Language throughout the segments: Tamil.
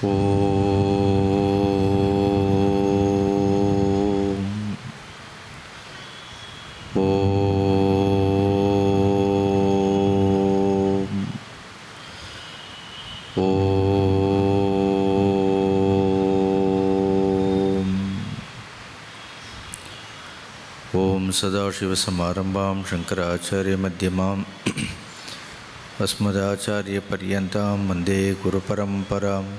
ஓம் சதாசிவசமாரம்பாம் சங்கராச்சாரியமத்தியமாம் அஸ்மதாச்சாரியபர்யந்தாம் வந்தே குருபரம்பராம்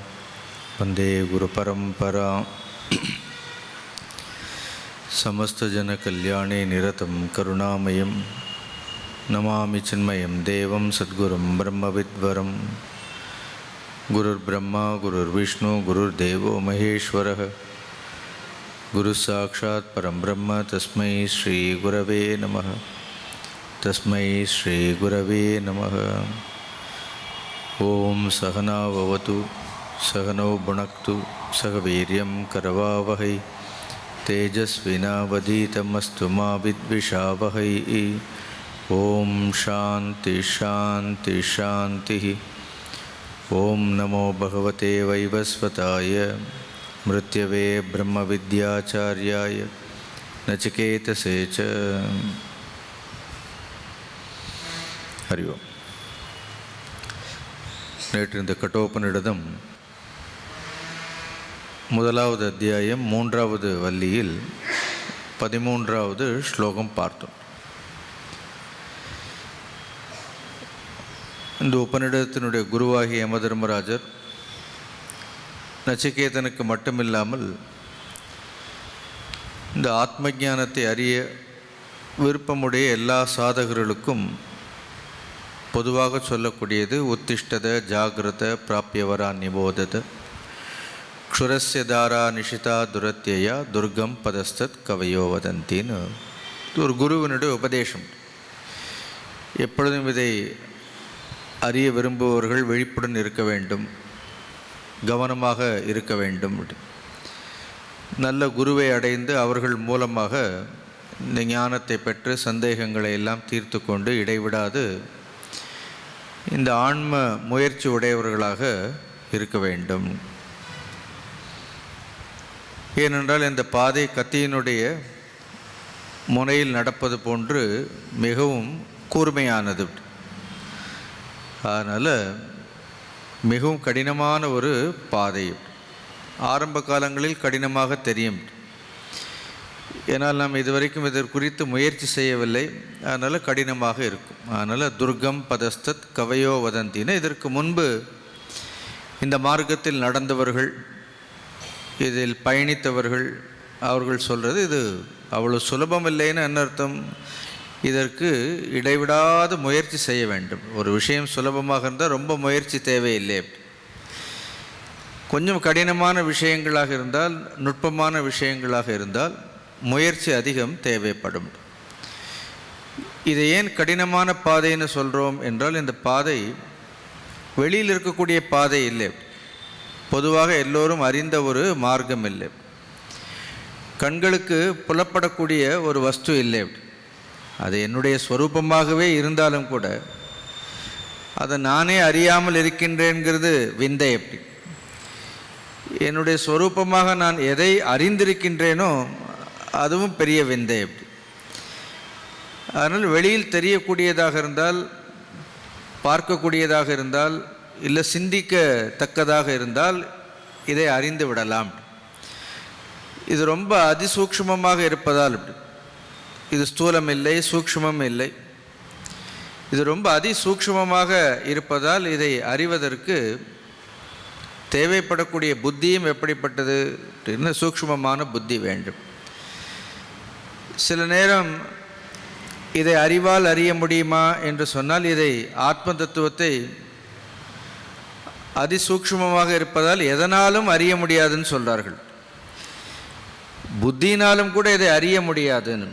சமஸ்தஜனகல்யாணே நிரதம் கருணாமயம் நமாமி சின்மயம் தேவம் சத்குரும் பிரம்மவித்வரம். குருர் பிரம்மா குருர் விஷ்ணு குருர் தேவோ மகேஸ்வரः. குரு சாட்சாத் பரம் பிரம்ம தஸ்மை ஸ்ரீ குரவே நமः. தஸ்மை ஸ்ரீ குரவே நமः. ஓம் சகனா பவது சகனோ புனக்து சக வீர்யம் கரவாவஹை தேஜஸ்வினாவதீதமஸ்து மா வித்விஷாவஹை. ஓம் சாந்தி ஷாந்தி ஷாந்தி. ஓம் நமோ பகவதே வைவஸ்வதாய மிருத்யவே பிரம்ம வித்யாச்சார்யாய நச்சிகேதசே ச. ஹரி ஓம். நேற்று இந்த கட்டோபனிடதம் முதலாவது அத்தியாயம் 3வது வள்ளியில் 13வது ஸ்லோகம் பார்த்தோம். இந்த உபநிடதத்தினுடைய குருவாகிய யமதர்மராஜர் நச்சிகேதனுக்கு மட்டுமில்லாமல் இந்த ஆத்ம ஞானத்தை அறிய விருப்பமுடைய எல்லா சாதகர்களுக்கும் பொதுவாக சொல்லக்கூடியது உத்திஷ்டத ஜாகிரத பிராப்பியவரா நிபோதத க்ஷுரஸ்ய தாரா நிஷிதா துரத்யயா துர்கம் பதஸ்தத் கவையோ வதந்தின்னு ஒரு குருவினுடைய உபதேசம். எப்பொழுதும் இதை அறிய விரும்புபவர்கள் விழிப்புடன் இருக்க வேண்டும், கவனமாக இருக்க வேண்டும். நல்ல குருவை அடைந்து அவர்கள் மூலமாக இந்த ஞானத்தை பெற்று சந்தேகங்களை எல்லாம் தீர்த்து கொண்டு இடைவிடாது இந்த ஆன்ம முயற்சி உடையவர்களாக இருக்க வேண்டும். ஏனென்றால் இந்த பாதை கத்தியினுடைய முனையில் நடப்பது போன்று மிகவும் கூர்மையானது. அதனால் மிகவும் கடினமான ஒரு பாதை. ஆரம்ப காலங்களில் கடினமாக தெரியும், ஏன்னால் நாம் இதுவரைக்கும் இதற்கு குறித்து முயற்சி செய்யவில்லை, அதனால் கடினமாக இருக்கும். அதனால் துர்கம் பதஸ்தத் கவையோ வதந்தின்னு இதற்கு முன்பு இந்த மார்க்கத்தில் நடந்தவர்கள், இதில் பயணித்தவர்கள், அவர்கள் சொல்கிறது இது அவ்வளோ சுலபம் இல்லைன்னு என்ன அர்த்தம்? இதற்கு இடைவிடாது முயற்சி செய்ய வேண்டும். ஒரு விஷயம் சுலபமாக இருந்தால் ரொம்ப முயற்சி தேவையில்லை. கொஞ்சம் கடினமான விஷயங்களாக இருந்தால், நுட்பமான விஷயங்களாக இருந்தால் முயற்சி அதிகம் தேவைப்படும். இதை ஏன் கடினமான பாதைன்னு சொல்கிறோம் என்றால், இந்த பாதை வெளியில் இருக்கக்கூடிய பாதை இல்லை, பொதுவாக எல்லோரும் அறிந்த ஒரு மார்க்கம் இல்லை, கண்களுக்கு புலப்படக்கூடிய ஒரு வஸ்து இல்லை. அது என்னுடைய ஸ்வரூபமாகவே இருந்தாலும் கூட அதை நானே அறியாமல் இருக்கின்றேங்கிறது விந்தை. எப்படி என்னுடைய ஸ்வரூபமாக நான் எதை அறிந்திருக்கின்றேனோ அதுவும் பெரிய விந்தை. எப்படி அதனால் வெளியில் தெரியக்கூடியதாக இருந்தால், பார்க்கக்கூடியதாக இருந்தால், இல்லை சிந்திக்கத்தக்கதாக இருந்தால் இதை அறிந்து விடலாம். இது ரொம்ப அதிசூக்ஷ்மமாக இருப்பதால், இது ஸ்தூலம் இல்லை, சூக்ஷ்மம் இல்லை, இது ரொம்ப அதிசூக்ஷ்மமாக இருப்பதால் இதை அறிவதற்கு தேவைப்படக்கூடிய புத்தியும் எப்படிப்பட்டது? சூக்ஷ்மமான புத்தி வேண்டும். சில நேரம் இதை அறிவால் அறிய முடியுமா என்று சொன்னால், இதை ஆத்ம தத்துவத்தை அதிசூக்ஷ்மமாக இருப்பதால் எதனாலும் அறிய முடியாதுன்னு சொல்கிறார்கள். புத்தியினாலும் கூட இதை அறிய முடியாதுன்னு.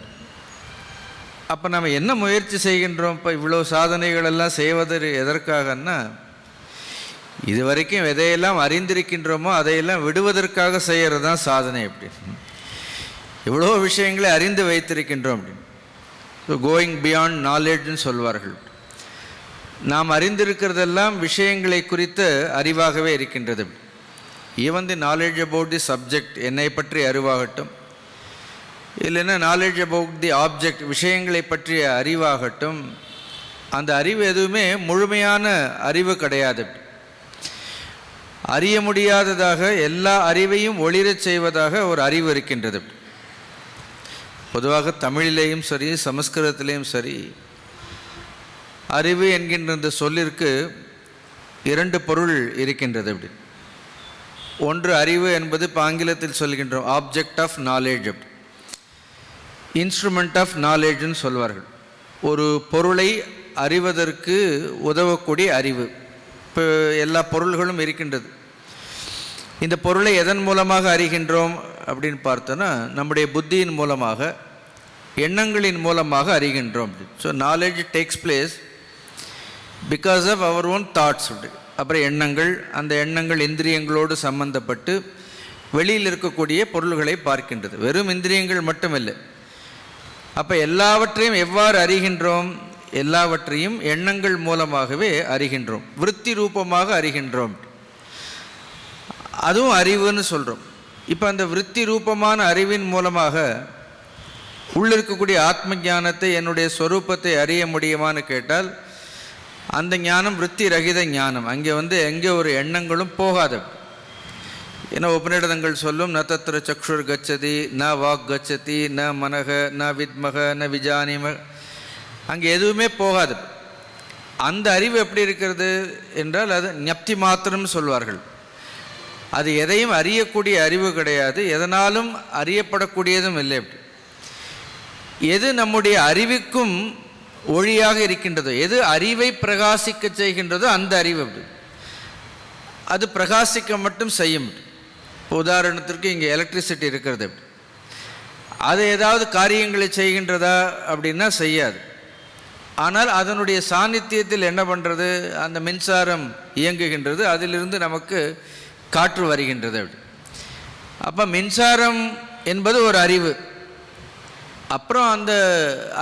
அப்போ நம்ம என்ன முயற்சி செய்கின்றோம்? இப்போ இவ்வளோ சாதனைகள் எல்லாம் செய்வது எதற்காகன்னா, இதுவரைக்கும் எதையெல்லாம் அறிந்திருக்கின்றோமோ அதையெல்லாம் விடுவதற்காக செய்கிறது தான் சாதனை. எப்படி இவ்வளோ விஷயங்களை அறிந்து வைத்திருக்கின்றோம் அப்படின்னு. ஸோ கோயிங் பியாண்ட் நாலேஜ்னு சொல்வார்கள். நாம் அறிந்திருக்கிறதெல்லாம் விஷயங்களை குறித்த அறிவாகவே இருக்கின்றது. Even the knowledge about the subject, என்னை பற்றி அறிவாகட்டும், இல்லைன்னா நாலேஜ் அபவுட் தி ஆப்ஜெக்ட், விஷயங்களை பற்றிய அறிவாகட்டும், அந்த அறிவு எதுவுமே முழுமையான அறிவு கிடையாது. அறிய முடியாததாக, எல்லா அறிவையும் ஒளிரச் செய்வதாக ஒரு அறிவு இருக்கின்றது. பொதுவாக தமிழிலேயும் சரி சமஸ்கிருதத்திலேயும் சரி அறிவு என்கின்ற இந்த சொல்லிற்கு இரண்டு பொருள் இருக்கின்றது. அப்படி ஒன்று அறிவு என்பது இப்போ ஆங்கிலத்தில் சொல்கின்றோம் ஆப்ஜெக்ட் ஆஃப் நாலேஜ், அப்படி இன்ஸ்ட்ருமெண்ட் ஆஃப் நாலேஜ்னு சொல்வார்கள். ஒரு பொருளை அறிவதற்கு உதவக்கூடிய அறிவு. இப்போ எல்லா பொருள்களும் இருக்கின்றது. இந்த பொருளை எதன் மூலமாக அறிகின்றோம் அப்படின்னு பார்த்தோன்னா நம்முடைய புத்தியின் மூலமாக, எண்ணங்களின் மூலமாக அறிகின்றோம். So knowledge takes place because of our own thoughts. அப்புறம் எண்ணங்கள், அந்த எண்ணங்கள் இந்திரியங்களோடு சம்பந்தப்பட்டு வெளியில் இருக்கக்கூடிய பொருள்களை பார்க்கின்றது. வெறும் இந்திரியங்கள் மட்டுமில்லை. அப்போ எல்லாவற்றையும் எவ்வாறு அறிகின்றோம்? எல்லாவற்றையும் எண்ணங்கள் மூலமாகவே அறிகின்றோம், விருத்தி ரூபமாக அறிகின்றோம். அதுவும் அறிவுன்னு சொல்கிறோம். இப்போ அந்த விருத்தி ரூபமான அறிவின் மூலமாக உள்ளிருக்கக்கூடிய ஆத்ம ஞானத்தை, என்னுடைய ஸ்வரூபத்தை அறிய முடியுமான்னு கேட்டால் அந்த ஞானம் விருத்தி ரகித ஞானம். அங்கே எங்கே ஒரு எண்ணங்களும் போகாது. ஏன்னா உபநிடதங்கள் சொல்லும், ந தத்ர சக்ஷுர் கச்சதி, ந வாக் கச்சதி, ந மனக, ந வித்மக, ந விஜானிம, அங்கே எதுவுமே போகாது. அந்த அறிவு எப்படி இருக்கிறது என்றால் அது ஞப்தி மாத்திரம்னு சொல்வார்கள். அது எதையும் அறியக்கூடிய அறிவு கிடையாது, எதனாலும் அறியப்படக்கூடியதும் இல்லை. எது நம்முடைய அறிவுக்கும் ஒளியாக இருக்கின்றதோ, எது அறிவை பிரகாசிக்க செய்கின்றதோ அந்த அறிவு அது பிரகாசிக்க மட்டும் செய்யும். உதாரணத்திற்கு இங்கே எலக்ட்ரிசிட்டி இருக்கிறது, அது ஏதாவது காரியங்களை செய்கின்றதா அப்படின்னா செய்யாது. ஆனால் அதனுடைய சாநித்தியத்தில் என்ன பண்ணுறது, அந்த மின்சாரம் இயங்குகின்றது, அதிலிருந்து நமக்கு காற்று வருகின்றது. அப்போ மின்சாரம் என்பது ஒரு அறிவு. அப்புறம்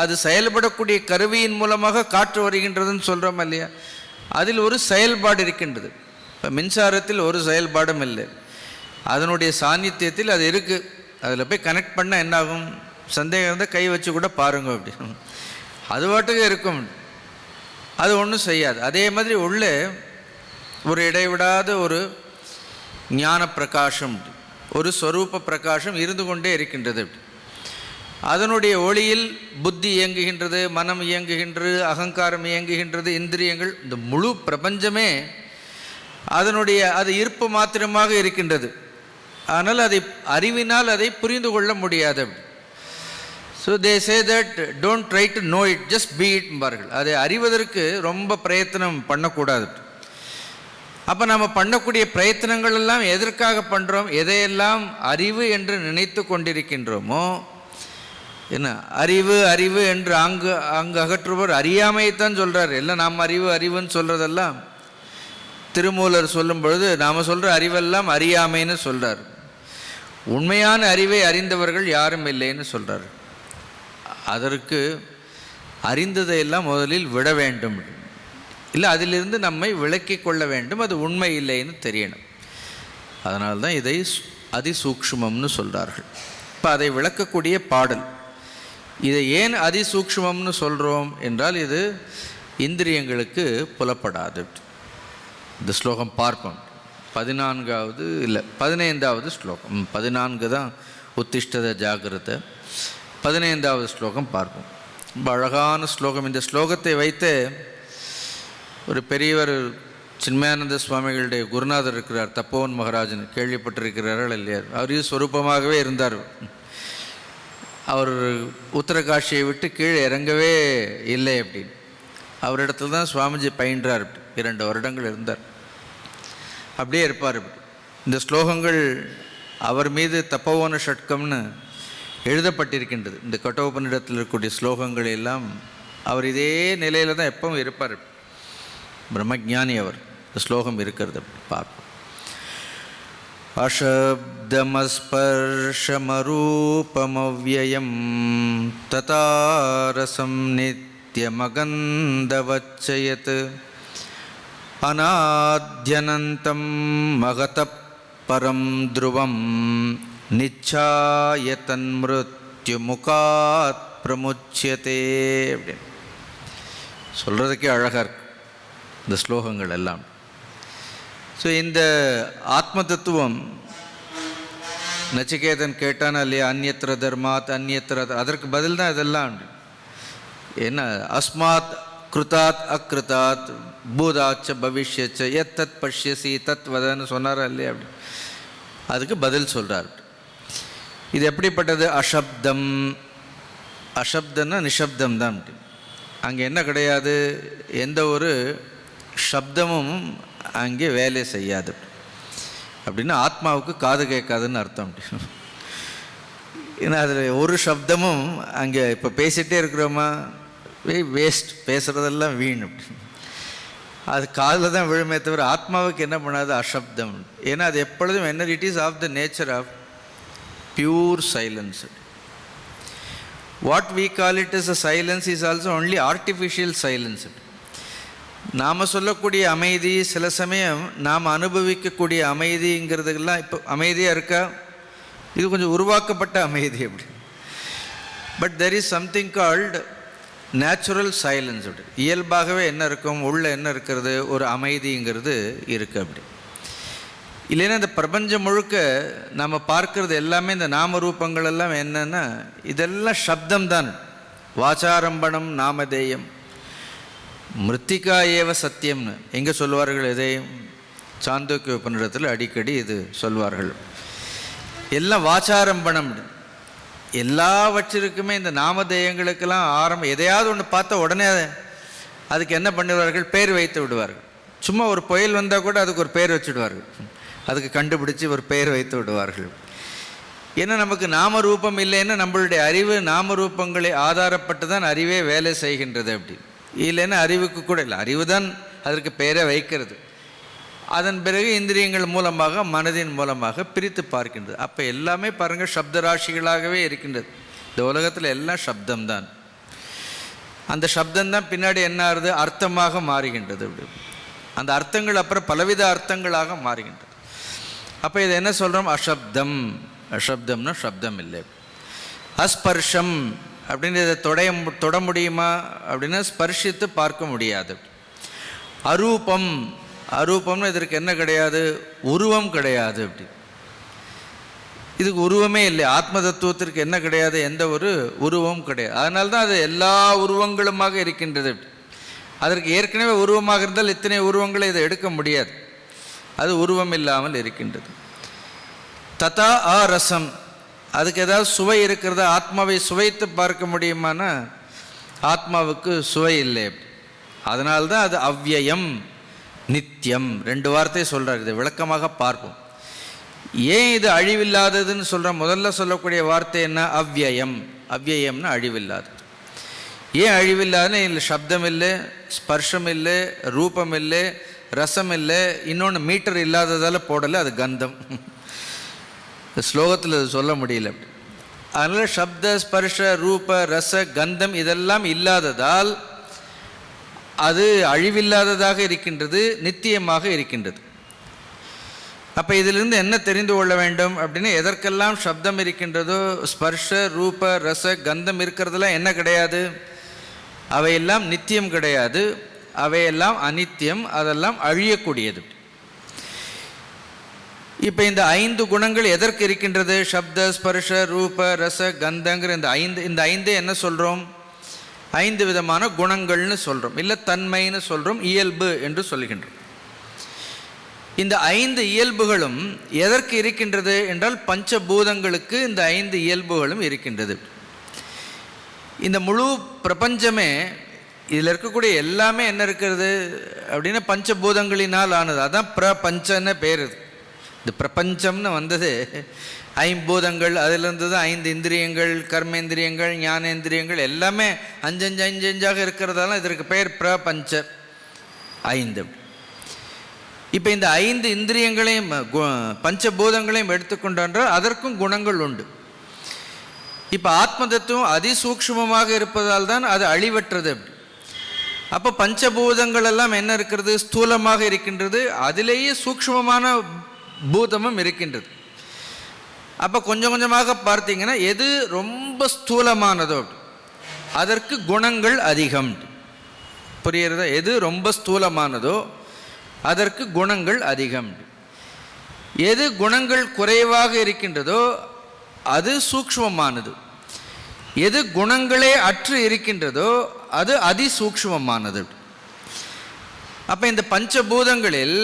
அது செயல்படக்கூடிய கருவியின் மூலமாக காற்று வருகின்றதுன்னு சொல்கிறோம் இல்லையா, அதில் ஒரு செயல்பாடு இருக்கின்றது. இப்போ மின்சாரத்தில் ஒரு செயல்பாடும் இல்லை, அதனுடைய சாநித்தியத்தில் அது இருக்குது. அதில் போய் கனெக்ட் பண்ணால் என்னாகும், சந்தேகம் இருந்தால் கை வச்சு கூட பாருங்க, அப்படி அது பாட்டுக்கு இருக்கும், அது ஒன்றும் செய்யாது. அதே மாதிரி உள்ளே ஒரு இடைவிடாத ஒரு ஞான பிரகாசம், ஒரு ஸ்வரூப பிரகாசம் இருந்து கொண்டே இருக்கின்றது. அதனுடைய ஒளியில் புத்தி இயங்குகின்றது, மனம் இயங்குகின்றது, அகங்காரம் இயங்குகின்றது, இந்திரியங்கள், இந்த முழு பிரபஞ்சமே அது இருப்பு மாத்திரமாக இருக்கின்றது. ஆனால் அதை அறிவினால் அதை புரிந்து கொள்ள முடியாது. So they say that don't try to know it, just be it பார்கள். அதை அறிவதற்கு ரொம்ப பிரயத்தனம் பண்ணக்கூடாது. அப்போ நம்ம பண்ணக்கூடிய பிரயத்தனங்கள் எல்லாம் எதற்காக பண்ணுறோம்? எதையெல்லாம் அறிவு என்று நினைத்து கொண்டிருக்கின்றோமோ, என்ன அறிவு அறிவு என்று அங்கு அகற்றுவர் அறியாமையைத்தான் சொல்கிறார். எல்லாம் நாம் அறிவுன்னு சொல்கிறதெல்லாம் திருமூலர் சொல்லும் பொழுது நாம் சொல்கிற அறிவெல்லாம் அறியாமைன்னு சொல்கிறார். உண்மையான அறிவை அறிந்தவர்கள் யாரும் இல்லைன்னு சொல்கிறார். அதற்கு அறிந்ததையெல்லாம் முதலில் விட வேண்டும், இல்லை அதிலிருந்து நம்மை விலக்கி கொள்ள வேண்டும். அது உண்மை இல்லைன்னு தெரியணும். அதனால்தான் இதை அதிசூக்ஷ்மம்னு சொல்கிறார்கள். இப்போ அதை விளக்கக்கூடிய பாடல். இதை ஏன் அதிசூக்ஷ்மம்னு சொல்கிறோம் என்றால் இது இந்திரியங்களுக்கு புலப்படாது. இந்த ஸ்லோகம் பார்ப்போம். 15வது ஸ்லோகம். 14 தான் உத்திஷ்டத ஜாகிரத. 15வது ஸ்லோகம் பார்ப்போம். ரொம்ப அழகான ஸ்லோகம். இந்த ஸ்லோகத்தை வைத்து ஒரு பெரியவர் சின்மயானந்த சுவாமிகளுடைய குருநாதர் இருக்கிறார், தப்போவன் மகாராஜன், கேள்விப்பட்டிருக்கிறார்கள் இல்லையா? அவரையும் ஸ்வரூபமாகவே இருந்தார். அவர் உத்தரகாஷியை விட்டு கீழே இறங்கவே இல்லை அப்படின்னு. அவரிடத்துல தான் சுவாமிஜி பயின்றார். 2 வருடங்கள் இருந்தார், அப்படியே இருப்பார். இந்த ஸ்லோகங்கள் அவர் மீது தப்போவன ஷட்கம்னு எழுதப்பட்டிருக்கின்றது. இந்த கட்டோபனிடத்தில் இருக்கக்கூடிய ஸ்லோகங்கள் எல்லாம் அவர் இதே நிலையில் தான் எப்பவும் இருப்பார். பிரம்மஞானி அவர். இந்த ஸ்லோகம் இருக்கிறது பார்ப்போம். அசப்தமஸ்பர்ஷமரூபமவ்யயம் ததாரசம் நித்யமகந்தவச்சயத் அநாத்யனந்தம் மகத பரம் த்ருவம் நிச்சாய தன்மிருத்யு முகாத் பிரமுச்சியதே அப்படின்னு சொல்கிறதுக்கே அழகாக இருக்கு இந்த ஸ்லோகங்கள் எல்லாம். ஸோ இந்த ஆத்ம தத்துவம் நச்சிகேதன் கேட்டானா இல்லையா, அந்நியத்திர தர்மாத் அந்நியத்திர, அதற்கு பதில் தான் இதெல்லாம். என்ன அஸ்மாத் கிருதாத் அக்ருதாத் பூதாச்ச பவிஷ்யச்ச எத் தத் பஷ்யசி தத் வதன்னு சொன்னாரா இல்லையா, அப்படி அதுக்கு பதில் சொல்கிறார். இது எப்படிப்பட்டது? அசப்தம். அசப்தம்னா நிஷப்தம் தான். அங்கே என்ன கிடையாது, எந்த ஒரு சப்தமும் அங்கே வேலை செய்யாது. அப்படின்னா ஆத்மாவுக்கு காது கேட்காதுன்னு அர்த்தம். ஏன்னா அதில் ஒரு சப்தமும் அங்கே இப்போ பேசிகிட்டே இருக்கிறோமா, வேஸ்ட், பேசுகிறதெல்லாம் வீண். அது காதில் தான் விழுமே தவிர ஆத்மாவுக்கு என்ன பண்ணாது, அசப்தம். ஏன்னா அது எப்பொழுதும் என்ன, it is of the nature of pure silence. What we call it is a silence is also only artificial silence. நாம் சொல்லக்கூடிய அமைதி சில சமயம் நாம் அனுபவிக்கக்கூடிய அமைதிங்கிறதுக்கெல்லாம் இப்போ அமைதியாக இருக்கா, இது கொஞ்சம் உருவாக்கப்பட்ட அமைதி அப்படி. But there is something called natural silence. அப்படி இயல்பாகவே என்ன இருக்கும், உள்ள என்ன இருக்கிறது, ஒரு அமைதிங்கிறது இருக்குது அப்படி. இல்லைன்னா இந்த பிரபஞ்சம் முழுக்க நம்ம பார்க்கறது எல்லாமே இந்த நாம ரூபங்கள் எல்லாம் என்னன்னா இதெல்லாம் சப்தம்தான். வாசாரம்பணம் நாமதேயம் மிருத்திகா ஏவ சத்தியம்னு எங்கே சொல்வார்கள், இதையும் சாந்தோக்கிய உபநிடத்தில் அடிக்கடி இது சொல்வார்கள். எல்லாம் வாசாரம்பணம். எல்லாவற்றிற்குமே இந்த நாமதேயங்களுக்கெல்லாம் ஆரம்பம், எதையாவது ஒன்று பார்த்தா உடனே அதுக்கு என்ன பண்ணுவார்கள், பேர் வைத்து விடுவார்கள். சும்மா ஒரு புயல் வந்தால் கூட அதுக்கு ஒரு பேர் வச்சுடுவார்கள், அதுக்கு கண்டுபிடிச்சி ஒரு பெயர் வைத்து விடுவார்கள். ஏன்னா நமக்கு நாம ரூபம் இல்லைன்னா நம்மளுடைய அறிவு நாம ரூபங்களை ஆதாரப்பட்டு தான் அறிவே வேலை செய்கின்றது. அப்படி இல்லைன்னா அறிவுக்கு கூட இல்லை, அறிவு தான் அதற்கு பெயரை வைக்கிறது. அதன் பிறகு இந்திரியங்கள் மூலமாக மனதின் மூலமாக பிரித்து பார்க்கின்றது. அப்போ எல்லாமே பாருங்கள் சப்த ராசிகளாகவே இருக்கின்றது. இந்த உலகத்தில் எல்லாம் சப்தம்தான். அந்த சப்தம்தான் பின்னாடி என்ன ஆகுது, அர்த்தமாக மாறுகின்றது. அப்படி அந்த அர்த்தங்கள் அப்புறம் பலவித அர்த்தங்களாக மாறுகின்றது. அப்போ இதை என்ன சொல்கிறோம், அசப்தம். அசப்தம்னா சப்தம் இல்லை. அஸ்பர்ஷம் அப்படின்னு இதை தொட முடியுமா அப்படின்னா ஸ்பர்ஷித்து பார்க்க முடியாது. அரூபம். அரூபம்னு இதற்கு என்ன கிடையாது, உருவம் கிடையாது. அப்படி இதுக்கு உருவமே இல்லை. ஆத்ம தத்துவத்திற்கு என்ன கிடையாது, எந்த ஒரு உருவம் கிடையாது. அதனால தான் அது எல்லா உருவங்களுமாக இருக்கின்றது. அதற்கு ஏற்கனவே உருவமாக இருந்தால் இத்தனை உருவங்களை இதை எடுக்க முடியாது. அது உருவம் இல்லாமல் இருக்கின்றது. ததா ரசம். அதுக்கு ஏதாவது சுவை இருக்கிறதா, ஆத்மாவை சுவைத்து பார்க்க முடியுமானா ஆத்மாவுக்கு சுவை இல்லை. அதனால்தான் அது அவ்யயம் நித்தியம். ரெண்டு வார்த்தை சொல்கிறார். இதை விளக்கமாக பார்ப்போம். ஏன் இது அழிவில்லாததுன்னு சொல்கிற முதல்ல சொல்லக்கூடிய வார்த்தை என்ன, அவ்யயம். அவ்யயம்னா அழிவில்லாதது. ஏன் அழிவில்லாதுன்னு இல்லை, சப்தம் இல்லை, ஸ்பர்ஷம் இல்லை, ரூபம் இல்லை, ரசம் இல்லை, இன்னொன்று மீட்டர் இல்லாததால் போடலை, அது கந்தம். ஸ்லோகத்தில் அது சொல்ல முடியல. அதனால் சப்த ஸ்பர்ஷ ரூப ரச கந்தம் இதெல்லாம் இல்லாததால் அது அழிவில்லாததாக இருக்கின்றது, நித்தியமாக இருக்கின்றது. அப்போ இதிலிருந்து என்ன தெரிந்து கொள்ள வேண்டும் அப்படின்னா, எதற்கெல்லாம் சப்தம் இருக்கின்றதோ ஸ்பர்ஷ ரூப ரச கந்தம் இருக்கிறதெல்லாம் என்ன கிடையாது, அவையெல்லாம் நித்தியம் கிடையாது, அவையெல்லாம் அனித்தியம், அதெல்லாம் அழியக்கூடியது. இப்போ இந்த 5 குணங்கள் எதற்கு இருக்கின்றது, சப்த ஸ்பர்ஷ ரூப ரச கந்தங்கிற இந்த ஐந்து என்ன சொல்கிறோம், 5 விதமான குணங்கள்னு சொல்கிறோம், இல்லை தன்மைன்னு சொல்கிறோம், இயல்பு என்று சொல்கின்றோம். இந்த 5 இயல்புகளும் எதற்கு இருக்கின்றது என்றால் பஞ்சபூதங்களுக்கு இந்த 5 இயல்புகளும் இருக்கின்றது. இந்த முழு பிரபஞ்சமே இதில் இருக்கக்கூடிய எல்லாமே என்ன இருக்கிறது அப்படின்னா பஞ்சபூதங்களினால் ஆனது. அதான் பிரபஞ்சன்னு பேர். இந்த பிரபஞ்சம்னு வந்தது 5 பூதங்கள், அதிலிருந்து தான் 5 இந்திரியங்கள், கர்மேந்திரியங்கள், ஞானேந்திரியங்கள் எல்லாமே 5 இருக்கிறதால இதற்கு பெயர் பிரபஞ்ச 5. இப்போ இந்த 5 இந்திரியங்களையும் பஞ்சபூதங்களையும் எடுத்துக்கொண்டால் அதற்கும் குணங்கள் உண்டு. இப்போ ஆத்ம தத்துவம் அதிசூக்ஷ்மமாக இருப்பதால் தான் அது அழிவற்றது. அப்போ பஞ்சபூதங்கள் எல்லாம் என்ன இருக்கிறது, ஸ்தூலமாக இருக்கின்றது. அதிலேயே சூக்ஷ்மமான பூதமும் இருக்கின்றது. அப்போ கொஞ்சம் கொஞ்சமாக பார்த்தீங்கன்னா எது ரொம்ப ஸ்தூலமானதோ அதற்கு குணங்கள் அதிகம். புரியுறதா? எது ரொம்ப ஸ்தூலமானதோ அதற்கு குணங்கள் அதிகம். எது குணங்கள் குறைவாக இருக்கின்றதோ அது சூக்ஷ்மமானது. எது குணங்களே அற்று இருக்கின்றதோ அது அதிசூக்ஷ்மமானது. அப்போ இந்த பஞ்சபூதங்களில்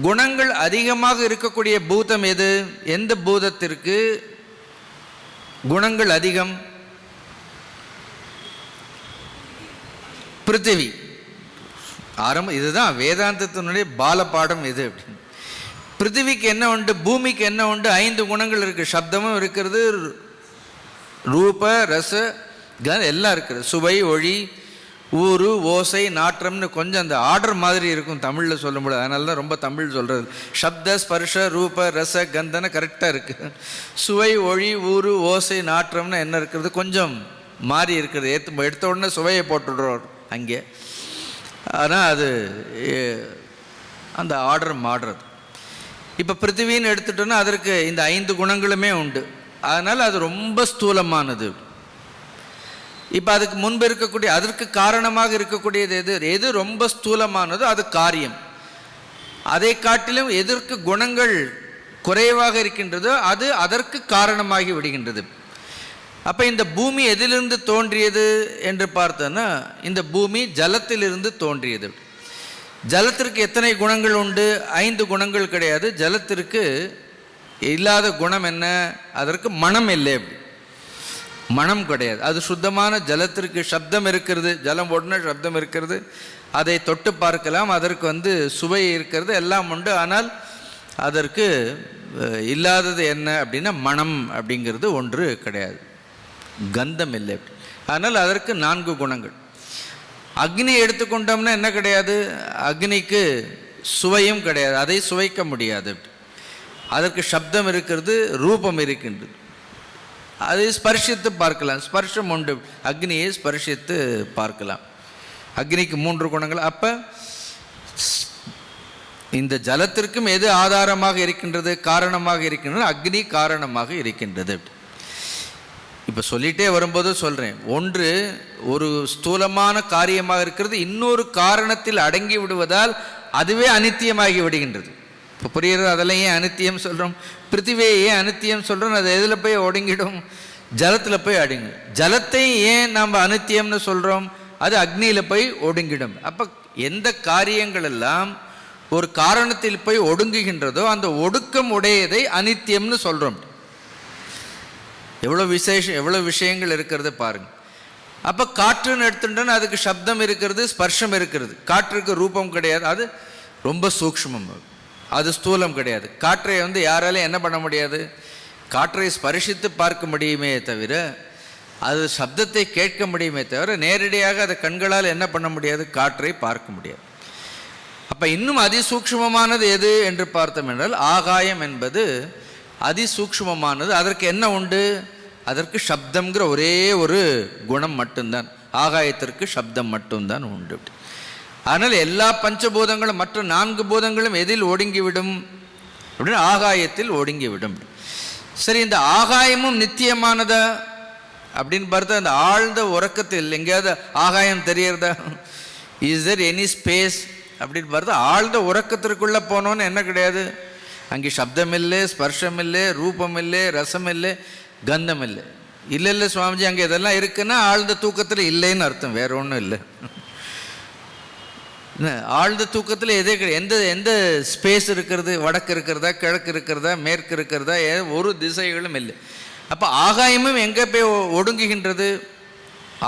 குணங்கள் அதிகமாக இருக்கக்கூடிய பூதம் எது? எந்த பூதத்திற்கு குணங்கள் அதிகம்? பிருத்திவி. இதுதான் வேதாந்தத்தினுடைய பாலபாடம் இது அப்படின்னு. பிருத்திவிக்கு என்ன உண்டு, பூமிக்கு என்ன உண்டு? 5 குணங்கள் இருக்குது. சப்தமும் இருக்கிறது, ரூப ரச எல்லாம் இருக்குது. சுவை, ஒளி, ஊறு, ஓசை, நாற்றம்னு கொஞ்சம் அந்த ஆர்டர் மாதிரி இருக்கும் தமிழில் சொல்ல முடியாது. அதனால தான் ரொம்ப தமிழ் சொல்கிறது. சப்த ஸ்பர்ஷ ரூப ரச கந்தன கரெக்டாக இருக்குது. சுவை, ஒளி, ஊறு, ஓசை, நாற்றம்னு என்ன இருக்கிறது கொஞ்சம் மாறி இருக்கிறது. எடுத்த உடனே சுவையை போட்டுடுறோம் அங்கே. ஆனால் அது அந்த ஆர்டர் மாறுறது. இப்போ பிருத்திவின்னு எடுத்துட்டோன்னா அதற்கு இந்த 5 குணங்களுமே உண்டு. அதனால் அது ரொம்ப ஸ்தூலமானது. இப்போ அதுக்கு முன்பு இருக்கக்கூடிய அதற்கு காரணமாக இருக்கக்கூடியது எது ரொம்ப ஸ்தூலமானதோ அது காரியம். அதை காட்டிலும் எதற்கு குணங்கள் குறைவாக இருக்கின்றதோ அது அதற்கு காரணமாகி விடுகின்றது. அப்போ இந்த பூமி எதிலிருந்து தோன்றியது என்று பார்த்தோன்னா இந்த பூமி ஜலத்திலிருந்து தோன்றியது. ஜலத்திற்கு எத்தனை குணங்கள் உண்டு? 5 குணங்கள் கிடையாது. ஜலத்திற்கு இல்லாத குணம் என்ன? அதற்கு மனம் இல்லை. மனம் கிடையாது. அது சுத்தமான ஜலத்திற்கு சப்தம் இருக்கிறது. ஜலம் உடனே சப்தம் இருக்கிறது. அதை தொட்டு பார்க்கலாம். அதற்கு சுவை இருக்கிறது, எல்லாம் உண்டு. ஆனால் அதற்கு இல்லாதது என்ன அப்படின்னா மனம் அப்படிங்கிறது ஒன்று கிடையாது. கந்தம் இல்லை. ஆனால் அதற்கு 4 குணங்கள். அக்னி எடுத்துக்கொண்டோம்னா என்ன கிடையாது? அக்னிக்கு சுவையும் கிடையாது. அதை சுவைக்க முடியாது. அதற்கு சப்தம் இருக்கிறது, ரூபம் இருக்கின்றது. அதை ஸ்பர்ஷித்து பார்க்கலாம். ஸ்பர்ஷம் உண்டு. அக்னியை ஸ்பர்ஷித்து பார்க்கலாம். அக்னிக்கு 3 குணங்கள். அப்போ இந்த ஜலத்திற்கும் எது ஆதாரமாக இருக்கின்றது, காரணமாக இருக்கின்றது? அக்னி காரணமாக இருக்கின்றது. இப்போ சொல்லிகிட்டே வரும்போது சொல்கிறேன், ஒன்று ஒரு ஸ்தூலமான காரியமாக இருக்கிறது, இன்னொரு காரணத்தில் அடங்கி விடுவதால் அதுவே அனித்தியமாகி விடுகின்றது. இப்போ புரியுறது? அதெல்லாம் ஏன் அனித்தியம் சொல்கிறோம்? பிருத்திவியை ஏன் அனித்தியம் சொல்கிறோம்? அது எதில் போய் ஒடுங்கிடும்? ஜலத்தில் போய் அடங்கும். ஜலத்தை ஏன் நாம் அனித்தியம்னு சொல்கிறோம்? அது அக்னியில் போய் ஒடுங்கிடும். அப்போ எந்த காரியங்கள் எல்லாம் ஒரு காரணத்தில் போய் ஒடுங்குகின்றதோ அந்த ஒடுக்கம் உடையதை அனித்தியம்னு சொல்கிறோம். எவ்வளோ விஷயங்கள் இருக்கிறது பாருங்கள். அப்போ காற்றுன்னு எடுத்துட்டோன்னா அதுக்கு சப்தம் இருக்கிறது, ஸ்பர்ஷம் இருக்கிறது. காற்றுக்கு ரூபம் கிடையாது, அது ரொம்ப சூக்ஷ்மம், அது ஸ்தூலம் கிடையாது. காற்றை யாராலையும் என்ன பண்ண முடியாது? காற்றை ஸ்பர்ஷித்து பார்க்க முடியுமே தவிர, அது சப்தத்தை கேட்க முடியுமே தவிர நேரடியாக அதை கண்களால் என்ன பண்ண முடியாது? காற்றை பார்க்க முடியாது. அப்போ இன்னும் அதிசூக்ஷ்மமானது எது என்று பார்த்தோம் என்றால் ஆகாயம் என்பது அதிசூக்ஷ்மமானது. அதற்கு என்ன உண்டு? அதற்கு சப்தம்ங்கிற ஒரே ஒரு குணம் மட்டும்தான். ஆகாயத்திற்கு சப்தம் மட்டும்தான் உண்டு. ஆனால் எல்லா பஞ்சபூதங்களும் மற்ற 4 பூதங்களும் எதில் ஒடுங்கிவிடும் அப்படின்னு? ஆகாயத்தில் ஒடுங்கிவிடும். சரி, இந்த ஆகாயமும் நித்தியமானதா அப்படின்னு பார்த்தா அந்த ஆழ்ந்த உறக்கத்தில் எங்கேயாவது ஆகாயம் தெரியறதா? இஸ் தேர் எனி ஸ்பேஸ் அப்படின்னு பார்த்தா ஆழ்ந்த உறக்கத்திற்குள்ளே போனோன்னு என்ன கிடையாது? அங்கே சப்தம் இல்லை, ஸ்பர்ஷம் இல்லை, ரூபம் இல்லை, ரசம் இல்லை, கந்தம் இல்லை. இல்லை சுவாமிஜி, அங்கே இதெல்லாம் இருக்குன்னா ஆழ்ந்த தூக்கத்தில் இல்லைன்னு அர்த்தம், வேற ஒன்றும் இல்லை. ஆழ்ந்த தூக்கத்தில் எதே எந்த எந்த ஸ்பேஸ் இருக்கிறது? வடக்கு இருக்கிறதா, கிழக்கு இருக்கிறதா, மேற்கு இருக்கிறதா? ஒரு திசைகளும் இல்லை. அப்போ ஆகாயமும் எங்கே போய் ஒடுங்குகின்றது?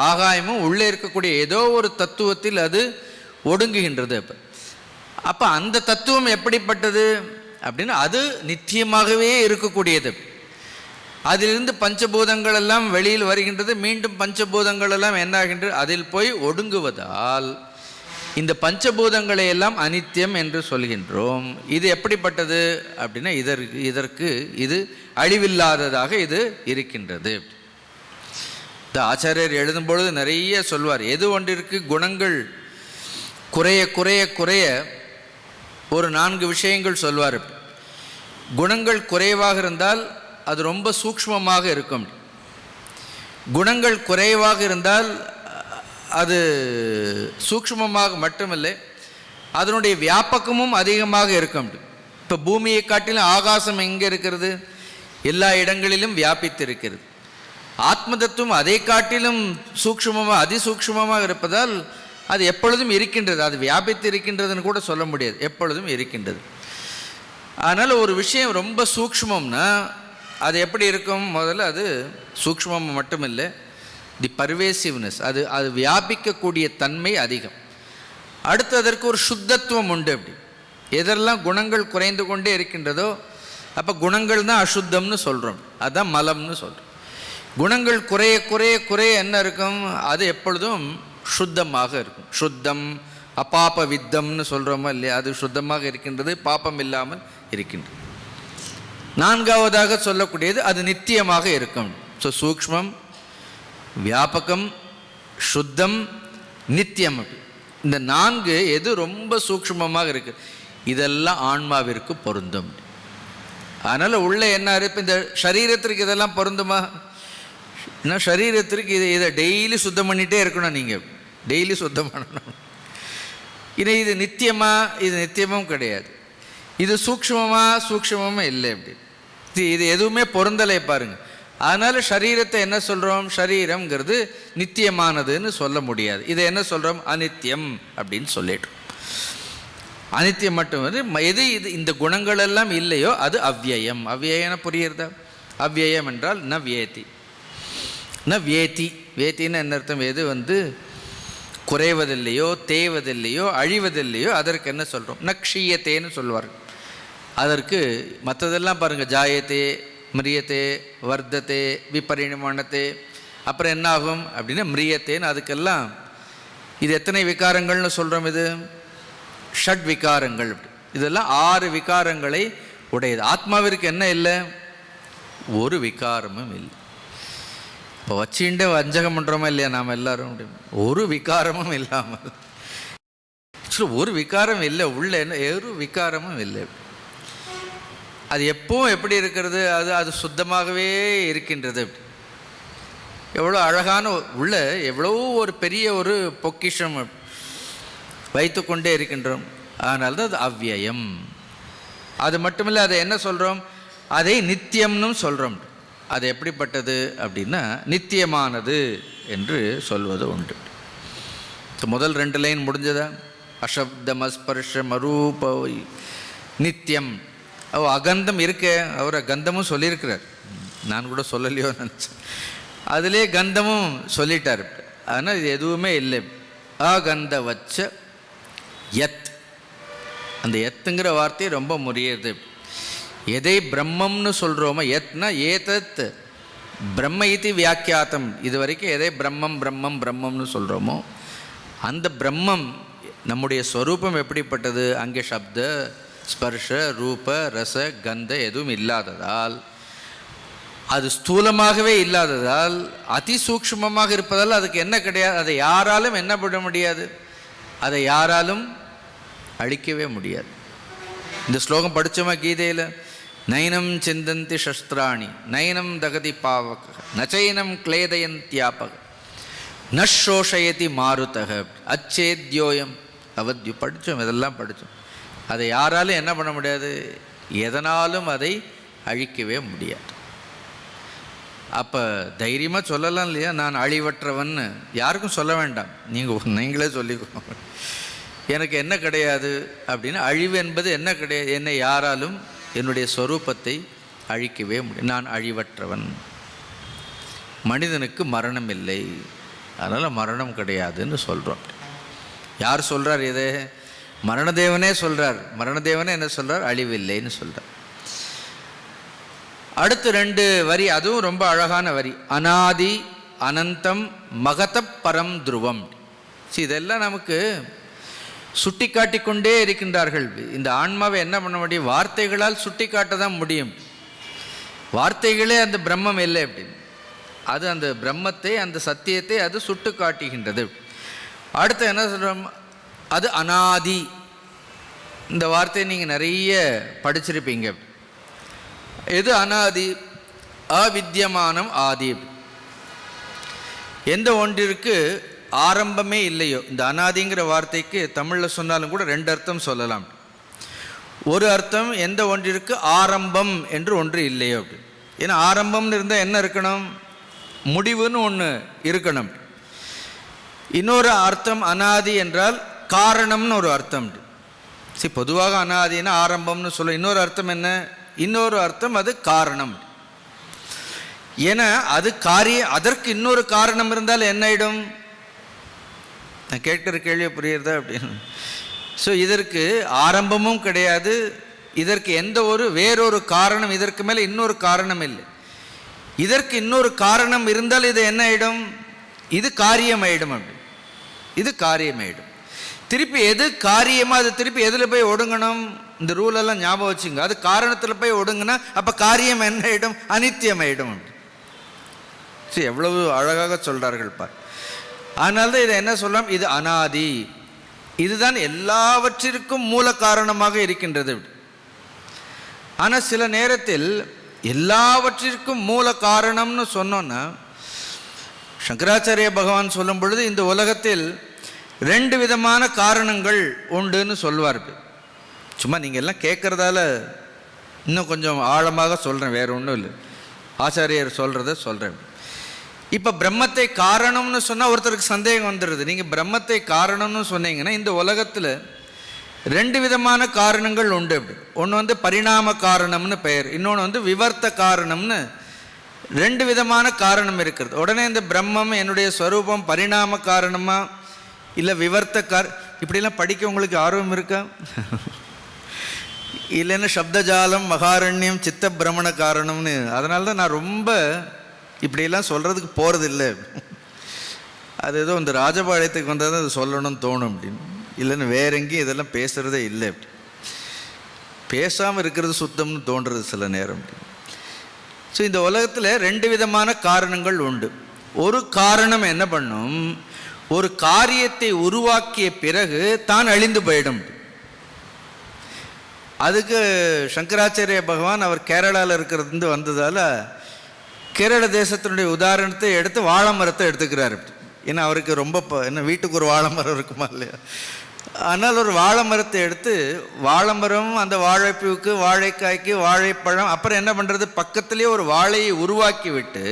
ஆகாயமும் உள்ளே இருக்கக்கூடிய ஏதோ ஒரு தத்துவத்தில் அது ஒடுங்குகின்றது. அப்போ அந்த தத்துவம் எப்படிப்பட்டது அப்படின்னா அது நித்தியமாகவே இருக்கக்கூடியது. அதிலிருந்து பஞ்சபூதங்கள் எல்லாம் வெளியில் வருகின்றது. மீண்டும் பஞ்சபூதங்கள் எல்லாம் என்னாகின்றது? அதில் போய் ஒடுங்குவதால் இந்த பஞ்சபூதங்களை எல்லாம் அனித்தியம் என்று சொல்கின்றோம். இது எப்படிப்பட்டது அப்படின்னா இதற்கு இது அழிவில்லாததாக இது இருக்கின்றது. இந்த ஆச்சாரியர் எழுதும்பொழுது நிறைய சொல்வார். எது ஒன்றிற்கு குணங்கள் குறைய குறைய குறைய ஒரு 4 விஷயங்கள் சொல்வார். குணங்கள் குறைவாக இருந்தால் அது ரொம்ப சூக்ஷ்மமாக இருக்கும். குணங்கள் குறைவாக இருந்தால் அது சூக்ஷ்மமாக மட்டுமில்லை, அதனுடைய வியாபகமும் அதிகமாக இருக்கும். இப்போ பூமியை காட்டிலும் ஆகாசம் எங்கே இருக்கிறது? எல்லா இடங்களிலும் வியாபித்திருக்கிறது. ஆத்ம தத்துவம் அதை காட்டிலும் சூக்ஷ்மமாக அதிசூக்ஷ்மமாக இருப்பதால் அது எப்பொழுதும் இருக்கின்றது. அது வியாபித்து இருக்கின்றதுன்னு கூட சொல்ல முடியாது, எப்பொழுதும் இருக்கின்றது. அதனால் ஒரு விஷயம் ரொம்ப சூக்ஷ்மம்னா அது எப்படி இருக்கும்? முதல்ல அது சூக்ஷ்மம் மட்டுமில்லை, தி பர்வேசிவ்னஸ், அது வியாபிக்கக்கூடிய தன்மை அதிகம். அடுத்து அதற்கு ஒரு சுத்தத்துவம் உண்டு. அப்படி எதெல்லாம் குணங்கள் குறைந்து கொண்டே இருக்கின்றதோ அப்போ குணங்கள் தான் அசுத்தம்னு சொல்கிறோம், அதுதான் மலம்னு சொல்கிறோம். குணங்கள் குறைய குறைய குறைய என்ன இருக்கும்? அது எப்பொழுதும் சுத்தமாக இருக்கும். சுத்தம் அபாப வித்தம்னு சொல்கிறோமா இல்லையா? அது சுத்தமாக இருக்கின்றது, பாப்பம் இல்லாமல் இருக்கின்றது. நான்காவதாக சொல்லக்கூடியது அது நித்தியமாக இருக்கும். ஸோ சூக்ஷ்மம், வியாபகம், சுத்தம், நித்தியம். இந்த நான்கு எது ரொம்ப சூக்ஷ்மமாக இருக்குது, இதெல்லாம் ஆன்மாவிற்கு பொருந்தும். அதனால் உள்ள என்ன இருக்கு? இந்த சரீரத்திற்கு இதெல்லாம் பொருந்துமா? ஏன்னா சரீரத்திற்கு இதை டெய்லி சுத்தம் பண்ணிகிட்டே இருக்கணும். நீங்கள் டெய்லி சுத்தம் பண்ணணும். இது நித்தியமா? இது நித்தியமும் கிடையாது. இது சூக்ஷ்மமாக இல்லை. அப்படி இது எதுவுமே பொருந்தலை பாருங்கள். அதனால் சரீரத்தை என்ன சொல்கிறோம்? சரீரம்ங்கிறது நித்தியமானதுன்னு சொல்ல முடியாது. இதை என்ன சொல்கிறோம்? அனித்தியம் அப்படின்னு சொல்லிட்டோம். அனித்தியம் மட்டும் எது இது இந்த குணங்கள் எல்லாம் இல்லையோ அது அவ்யயம். அவ்யயன புரியுறதா? அவ்யயம் என்றால் ந வியேதி. ந வியேதி, வியேத்தின்னு என்ன அர்த்தம்? எது குறைவதில்லையோ, தேவதில்லையோ, அழிவதில்லையோ அதற்கு என்ன சொல்கிறோம்? நக்ஷீயத்தேன்னு சொல்வார்கள். அதற்கு மற்றதெல்லாம் பாருங்கள், ஜாயத்தே, மிரியத்தே, வர்த்தத்தே, விபரிணமானத்தே, அப்புறம் என்ன ஆகும் அப்படின்னா மிரியத்தேன்னு. அதுக்கெல்லாம் இது எத்தனை விகாரங்கள்னு சொல்கிறோம்? இது ஷட் விகாரங்கள். இதெல்லாம் 6 விகாரங்களை உடையது. ஆத்மாவிற்கு என்ன இல்லை? ஒரு விகாரமும் இல்லை. இப்போ வச்சுட்டு வஞ்சகம் பண்ணுறோமா இல்லையா நாம் எல்லாரும்? ஒரு விகாரமும் இல்லாமல், ஒரு விகாரம் இல்லை உள்ள, என்ன ஒரு விகாரமும் இல்லை. அது எப்பவும் எப்படி இருக்கிறது? அது சுத்தமாகவே இருக்கின்றது. எவ்வளோ அழகான உள்ள எவ்வளோ ஒரு பெரிய ஒரு பொக்கிஷம் வைத்து கொண்டே இருக்கின்றோம். அதனால தான் அது அவ்யயம். அது மட்டுமில்லை, அதை என்ன சொல்கிறோம்? அதை நித்தியம்னு சொல்கிறோம். அது எப்படிப்பட்டது அப்படின்னா நித்தியமானது என்று சொல்வது உண்டு. முதல் 2 லைன் முடிஞ்சதா? அசப்தம் அஸ்பர்ஷம் அரூப நித்தியம். அகந்தம் இருக்க, அவர் கந்தமும் சொல்லியிருக்கிறார், நான் கூட சொல்லலையோ நினச்சேன். அதிலே கந்தமும் சொல்லிட்டார். அதனால் இது எதுவுமே இல்லை. அகந்த வச்ச யத், அந்த யத்துங்கிற வார்த்தை ரொம்ப முறியது. எதை பிரம்மம்னு சொல்கிறோமோ, யத்னா ஏதத் பிரம்ம இது வியாக்கியாத்தம். இது வரைக்கும் எதை பிரம்மம் பிரம்மம் பிரம்மம்னு சொல்கிறோமோ அந்த பிரம்மம் நம்முடைய ஸ்வரூபம் எப்படிப்பட்டது? அங்கே சப்த ஸ்பர்ஷ ரூப ரச கந்த எதுவும் இல்லாததால், அது ஸ்தூலமாகவே இல்லாததால், அதிசூக்ஷ்மமாக இருப்பதால் அதுக்கு என்ன கிடையாது? அதை யாராலும் என்ன பண்ண முடியாது? அதை யாராலும் அழிக்கவே முடியாது. இந்த ஸ்லோகம் படித்தோமா கீதையில்? நைனம் சிந்தந்தி சஸ்திராணி நைனம் தகதி பாவக நச்சைனம் கிளேதயந்தியாபக நஷோஷயதி மாருதக அச்சேத்யோயம் அவத்யு. படித்தோம், இதெல்லாம் படித்தோம். அதை யாராலும் என்ன பண்ண முடியாது? எதனாலும் அதை அழிக்கவே முடியாது. அப்போ தைரியமாக சொல்லலாம் இல்லையா, நான் அழிவற்றவன்னு. யாருக்கும் சொல்ல வேண்டாம், நீங்களே சொல்லிக்கோ. எனக்கு என்ன கிடையாது அப்படின்னு. அழிவு என்பது என்ன கிடையாது? என்னை யாராலும் என்னுடைய ஸ்வரூபத்தை அழிக்கவே முடியும். நான் அழிவற்றவன். மனிதனுக்கு மரணம் இல்லை, அதனால் மரணம் கிடையாதுன்னு சொல்கிறோம். யார் சொல்கிறார் இதை? மரணதேவனே சொல்கிறார். மரணதேவனே என்ன சொல்கிறார்? அழிவில்லைன்னு சொல்கிறார். அடுத்து 2 வரி, அதுவும் ரொம்ப அழகான வரி. அநாதி அனந்தம் மகத பரம் துருவம். இதெல்லாம் நமக்கு சுட்டி காட்டிக்கொண்டே இருக்கின்றார்கள். இந்த ஆன்மாவை என்ன பண்ண முடியும்? வார்த்தைகளால் சுட்டி காட்ட தான் முடியும். வார்த்தைகளே அந்த பிரம்மம் இல்லை அப்படின்னு. அது அந்த பிரம்மத்தை, அந்த சத்தியத்தை அது சுட்டு காட்டுகின்றது. அடுத்து என்ன சொல்கிறோம்? அது அநாதி. இந்த வார்த்தையை நீங்கள் நிறைய படிச்சிருப்பீங்க. எது அனாதி? அவித்யமானம் ஆதி. எந்த ஒன்றிற்கு ஆரம்பமே இல்லையோ, இந்த அனாதிங்கிற வார்த்தைக்கு தமிழில் சொன்னாலும் கூட ரெண்டு அர்த்தம் சொல்லலாம். ஒரு அர்த்தம் எந்த ஒன்றிற்கு ஆரம்பம் என்று ஒன்று இல்லையோ அப்படி. ஏன்னா ஆரம்பம்னு இருந்தால் என்ன இருக்கணும்? முடிவுன்னு ஒன்று இருக்கணும். இன்னொரு அர்த்தம் அனாதி என்றால் காரணம்னு ஒரு அர்த்தம். சரி, பொதுவாக அனாதினா ஆரம்பம்னு சொல்ல. இன்னொரு அர்த்தம் என்ன? இன்னொரு அர்த்தம் அது காரணம். ஏன்னா அது அதற்கு இன்னொரு காரணம் இருந்தால் என்ன ஆயிடும்? நான் கேட்கிற கேள்வியை புரியுறதா அப்படின்னு. ஸோ இதற்கு ஆரம்பமும் கிடையாது, இதற்கு எந்த ஒரு வேறொரு காரணம், இதற்கு மேலே இன்னொரு காரணம் இல்லை. இதற்கு இன்னொரு காரணம் இருந்தால் இது என்ன ஆயிடும்? இது காரியமாயிடும். அப்படி இது காரியமாயிடும். திருப்பி எது காரியமோ அது திருப்பி எதில் போய் ஒடுங்கணும்? இந்த ரூலெல்லாம் ஞாபகம் வச்சுங்க. அது காரணத்தில் போய் ஒடுங்கினா அப்போ காரியம் என்ன ஆயிடும்? அனித்தியமாயிடும். சரி, எவ்வளவு அழகாக சொல்கிறார்கள் பார். அதனால்தான் இதை என்ன சொல்லலாம்? இது அனாதி, இதுதான் எல்லாவற்றிற்கும் மூல காரணமாக இருக்கின்றது. ஆனால் சில நேரத்தில் எல்லாவற்றிற்கும் மூல காரணம்னு சொன்னோன்னா, சங்கராச்சாரிய பகவான் சொல்லும் பொழுது இந்த உலகத்தில் ரெண்டு விதமான காரணங்கள் உண்டுன்னு சொல்வார்கள். சும்மா நீங்கள் எல்லாம் கேட்குறதால இன்னும் கொஞ்சம் ஆழமாக சொல்கிறேன், வேறு ஒன்றும் இல்லை. ஆச்சாரியர் சொல்கிறத சொல்கிறேன். இப்போ பிரம்மத்தை காரணம்னு சொன்னால் ஒருத்தருக்கு சந்தேகம் வந்துடுது. நீங்கள் பிரம்மத்தை காரணம்னு சொன்னீங்கன்னா இந்த உலகத்தில் ரெண்டு விதமான காரணங்கள் உண்டு. அப்படி ஒன்று பரிணாம காரணம்னு பெயர், இன்னொன்று விவர்த்த காரணம்னு ரெண்டு விதமான காரணம் இருக்கிறது. உடனே இந்த பிரம்மம் என்னுடைய ஸ்வரூபம் பரிணாம காரணமா இல்லை விவர்த்த இப்படிலாம் படிக்க உங்களுக்கு ஆர்வம் இருக்கா? இல்லைன்னா சப்தஜாலம் மகாரண்யம் சித்த பிரமண காரணம்னு. அதனால தான் நான் ரொம்ப இப்படியெல்லாம் சொல்கிறதுக்கு போகிறதில்லை. அது ஏதோ இந்த ராஜபாளையத்துக்கு வந்தால் தான் அது சொல்லணும்னு தோணும் அப்படின்னு. இல்லைன்னு வேற எங்கேயும் இதெல்லாம் பேசுகிறதே இல்லை. அப்படி பேசாமல் இருக்கிறது சுத்தம்னு தோன்றுறது சில நேரம். ஸோ இந்த உலகத்தில் ரெண்டு விதமான காரணங்கள் உண்டு. ஒரு காரணம் என்ன பண்ணும்? ஒரு காரியத்தை உருவாக்கிய பிறகு தான் அழிந்து போயிடும். அதுக்கு சங்கராச்சாரிய பகவான் அவர் கேரளாவில் இருக்கிறது வந்ததால் கேரள தேசத்தினுடைய உதாரணத்தை எடுத்து வாழை மரத்தை எடுத்துக்கிறார். ஏன்னா அவருக்கு ரொம்ப என்ன வீட்டுக்கு ஒரு வாழை மரம் இருக்குமா இல்லையா? ஆனால் ஒரு வாழை மரத்தை எடுத்து வாழை மரம் அந்த வாழைப்பூவுக்கு வாழைக்காய்க்கு வாழைப்பழம் அப்புறம் என்ன பண்ணுறது, பக்கத்துலேயே ஒரு வாழையை உருவாக்கி விட்டு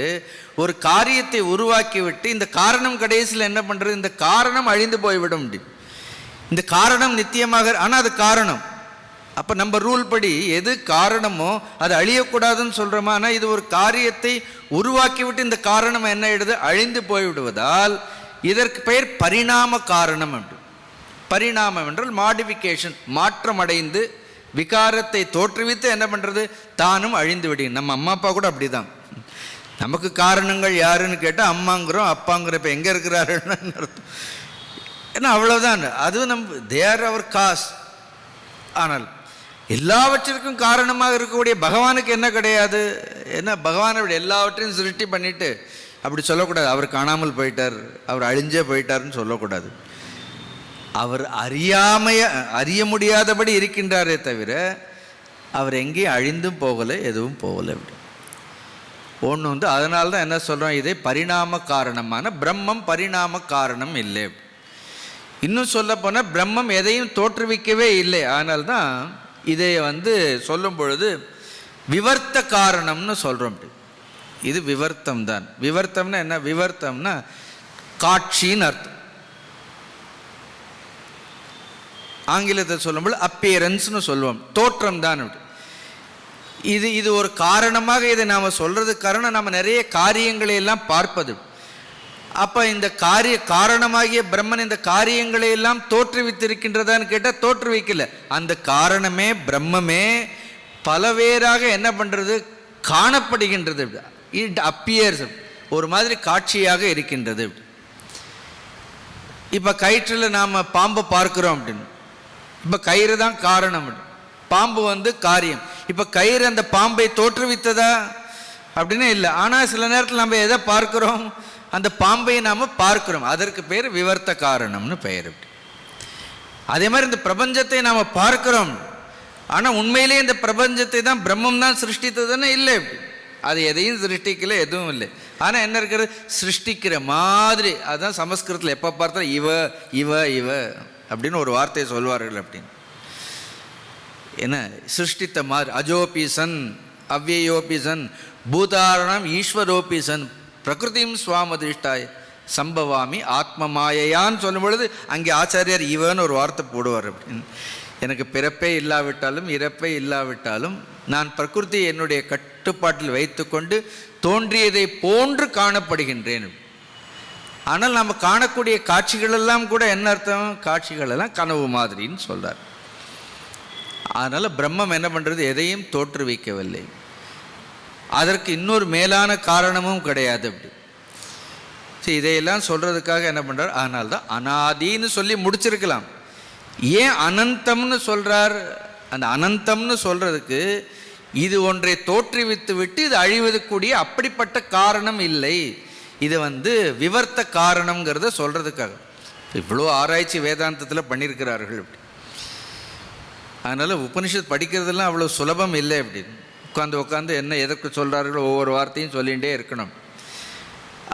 ஒரு காரியத்தை உருவாக்கி விட்டு இந்த காரணம் கடைசியில் என்ன பண்ணுறது, இந்த காரணம் அழிந்து போய்விடும். இந்த காரணம் நித்தியமாக, ஆனால் அது காரணம். அப்போ நம்ம ரூல் படி எது காரணமோ அது அழியக்கூடாதுன்னு சொல்கிறோமா? ஆனால் இது ஒரு காரியத்தை உருவாக்கி விட்டு இந்த காரணம் என்ன ஆயிடுது, அழிந்து போய்விடுவதால் இதற்கு பெயர் பரிணாம காரணம். அப்படி பரிணாமம் என்றால் மாடிஃபிகேஷன், மாற்றமடைந்து விகாரத்தை தோற்றுவித்து என்ன பண்ணுறது, தானும் அழிந்து விடும். நம்ம அம்மா அப்பா கூட அப்படி தான். நமக்கு காரணங்கள் யாருன்னு கேட்டால் அம்மாங்கிறோம் அப்பாங்கிற. இப்போ எங்கே இருக்கிறாருன்னு அர்த்தம். ஏன்னா அவ்வளோதான், அதுவும் நம்ம தேர் அவர் காஸ். ஆனால் எல்லாவற்றிற்கும் காரணமாக இருக்கக்கூடிய பகவானுக்கு என்ன கிடையாது? என்ன பகவானை எல்லாவற்றையும் சிருஷ்டி பண்ணிட்டு அப்படி சொல்லக்கூடாது. அவர் காணாமல் போயிட்டார், அவர் அழிஞ்சே போயிட்டார்னு சொல்லக்கூடாது. அவர் அறிய முடியாதபடி இருக்கின்றாரே தவிர அவர் எங்கேயும் அழிந்தும் போகலை, எதுவும் போகலை. அப்படி ஒன்று அதனால தான் என்ன சொல்கிறோம், இதை பரிணாம காரணமான பிரம்மம் பரிணாம காரணம் இல்லை. இன்னும் சொல்ல போனால் பிரம்மம் எதையும் தோற்றுவிக்கவே இல்லை. அதனால்தான் இதை சொல்லும் பொழுது விவர்த்த காரணம்னு சொல்கிறோம். இது விவர்த்தம் தான். விவர்த்தம்னா என்ன? விவர்த்தம்னா காட்சின்னு அர்த்தம். ஆங்கிலத்தை சொல்லும்போது அப்பியரன்ஸ்னு சொல்லுவோம், தோற்றம் தான். இது ஒரு காரணமாக இதை நாம் சொல்கிறதுக்கு காரணம் நம்ம நிறைய காரியங்களை எல்லாம் பார்ப்பது. அப்போ இந்த காரணமாகிய பிரம்மன் இந்த காரியங்களை எல்லாம் தோற்றுவித்திருக்கின்றதான்னு கேட்டால் தோற்றுவிக்கல. அந்த காரணமே பிரம்மமே பலவேறாக என்ன பண்ணுறது, காணப்படுகின்றது. இட் அப்பியர்ஸ், ஒரு மாதிரி காட்சியாக இருக்கின்றது. இப்போ கயிற்றில் நாம் பாம்பை பார்க்குறோம் அப்படின்னு. இப்போ கயிறு தான் காரணம், பாம்பு காரியம். இப்போ கயிறு அந்த பாம்பை தோற்றுவித்ததா அப்படின்னு இல்லை. ஆனால் சில நேரத்தில் நம்ம எதை பார்க்குறோம், அந்த பாம்பை நாம் பார்க்கிறோம். அதற்கு பேர் விவர்த்த காரணம்னு பெயர். அதே மாதிரி இந்த பிரபஞ்சத்தை நாம் பார்க்கிறோம். ஆனால் உண்மையிலே இந்த பிரபஞ்சத்தை தான் பிரம்மம் தான் சிருஷ்டித்ததுன்னு இல்லை. அது எதையும் சிருஷ்டிக்கல, எதுவும் இல்லை. ஆனால் என்ன இருக்கிறது, சிருஷ்டிக்கிற மாதிரி. அதுதான் சமஸ்கிருதத்தில் எப்போ பார்த்தாலும் இவ இவ இவ அப்படின்னு ஒரு வார்த்தையை சொல்வார்கள். அப்படின்னு என்ன சிருஷ்டித்த மாதிரி, அஜோபிசன் அவ்யயோபிசன் பூதாரணம் ஈஸ்வரோபிசன் பிரகிருதிம் சுவாமதிஷ்டாய் சம்பவாமி ஆத்ம மாயையான்னு சொல்லும் பொழுது அங்கே ஆச்சாரியார் இவன்னு ஒரு வார்த்தை போடுவார். அப்படின்னு எனக்கு பிறப்பே இல்லாவிட்டாலும் இறப்பே இல்லாவிட்டாலும் நான் பிரகிருதி என்னுடைய கட்டுப்பாட்டில் வைத்துக்கொண்டு தோன்றியதை போன்று காணப்படுகின்றேன். ஆனால் நம்ம காணக்கூடிய காட்சிகளெல்லாம் கூட என்ன அர்த்தம், காட்சிகளெல்லாம் கனவு மாதிரின்னு சொல்கிறார். அதனால் பிரம்மம் என்ன பண்ணுறது, எதையும் தோற்றுவிக்கவில்லை. அதற்கு இன்னொரு மேலான காரணமும் கிடையாது. அப்படி சரி, இதையெல்லாம் சொல்கிறதுக்காக என்ன பண்ணுறார், அதனால்தான் அனாதின்னு சொல்லி முடிச்சிருக்கலாம். ஏன் அனந்தம்னு சொல்கிறார்? அந்த அனந்தம்னு சொல்கிறதுக்கு இது ஒன்றை தோற்றுவித்து விட்டு இது அழிவதுக்கூடிய அப்படிப்பட்ட காரணம் இல்லை. இது விவர்த்த காரணங்கிறத சொல்கிறதுக்காக இவ்வளோ ஆராய்ச்சி வேதாந்தத்தில் பண்ணியிருக்கிறார்கள். அதனால் உபனிஷத் படிக்கிறதுலாம் அவ்வளோ சுலபம் இல்லை. அப்படின்னு உட்காந்து என்ன எதற்கு சொல்கிறார்களோ ஒவ்வொரு வார்த்தையும் சொல்லிகிட்டே இருக்கணும்.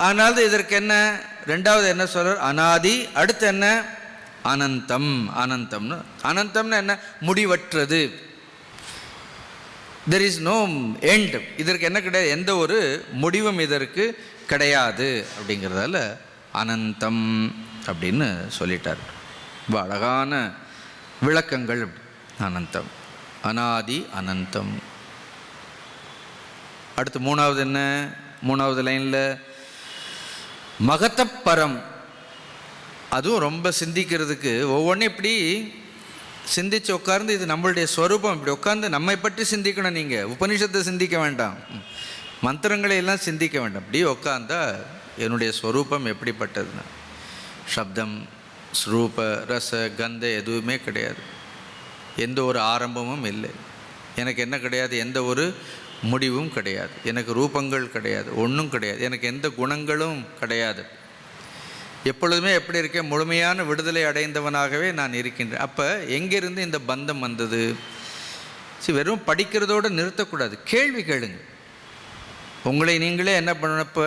அதனால இதற்கு என்ன, ரெண்டாவது என்ன சொல்கிறார், அனாதி. அடுத்து என்ன, அனந்தம். அனந்தம்னு அனந்தம்னு என்ன, முடிவற்றது. There is no end. இதற்கு என்ன கிடையாது, எந்த ஒரு முடிவும் இதற்கு கிடையாது. அப்படிங்கிறதால அனந்தம் அப்படின்னு சொல்லிட்டார். ரொம்ப அழகான விளக்கங்கள். அனந்தம், அனாதி, அனந்தம். அடுத்து மூணாவது என்ன, மூணாவது லைனில் மகத்தப்பரம். அதுவும் ரொம்ப சிந்திக்கிறதுக்கு, ஒவ்வொன்றும் இப்படி சிந்திச்சு உட்கார்ந்து இது நம்மளுடைய ஸ்வரூபம், இப்படி உட்கார்ந்து நம்மை பற்றி சிந்திக்கணும். நீங்கள் உபனிஷத்தை சிந்திக்க வேண்டாம், மந்திரங்களை எல்லாம் சிந்திக்க வேண்டாம். இப்படி உட்கார்ந்தா என்னுடைய ஸ்வரூபம் எப்படிப்பட்டதுன்னா, சப்தம் ஸ்ரூப ரச கந்த எதுவுமே கிடையாது. எந்த ஒரு ஆரம்பமும் இல்லை. எனக்கு என்ன கிடையாது, எந்த ஒரு முடிவும் கிடையாது. எனக்கு ரூபங்கள் கிடையாது, ஒன்றும் கிடையாது. எனக்கு எந்த குணங்களும் கிடையாது. எப்பொழுதுமே எப்படி இருக்கேன், முழுமையான விடுதலை அடைந்தவனாகவே நான் இருக்கின்றேன். அப்போ எங்கேருந்து இந்த பந்தம் வந்தது? சரி, வெறும் படிக்கிறதோடு நிறுத்தக்கூடாது, கேள்வி கேளுங்க. உங்களை நீங்களே என்ன பண்ணப்போ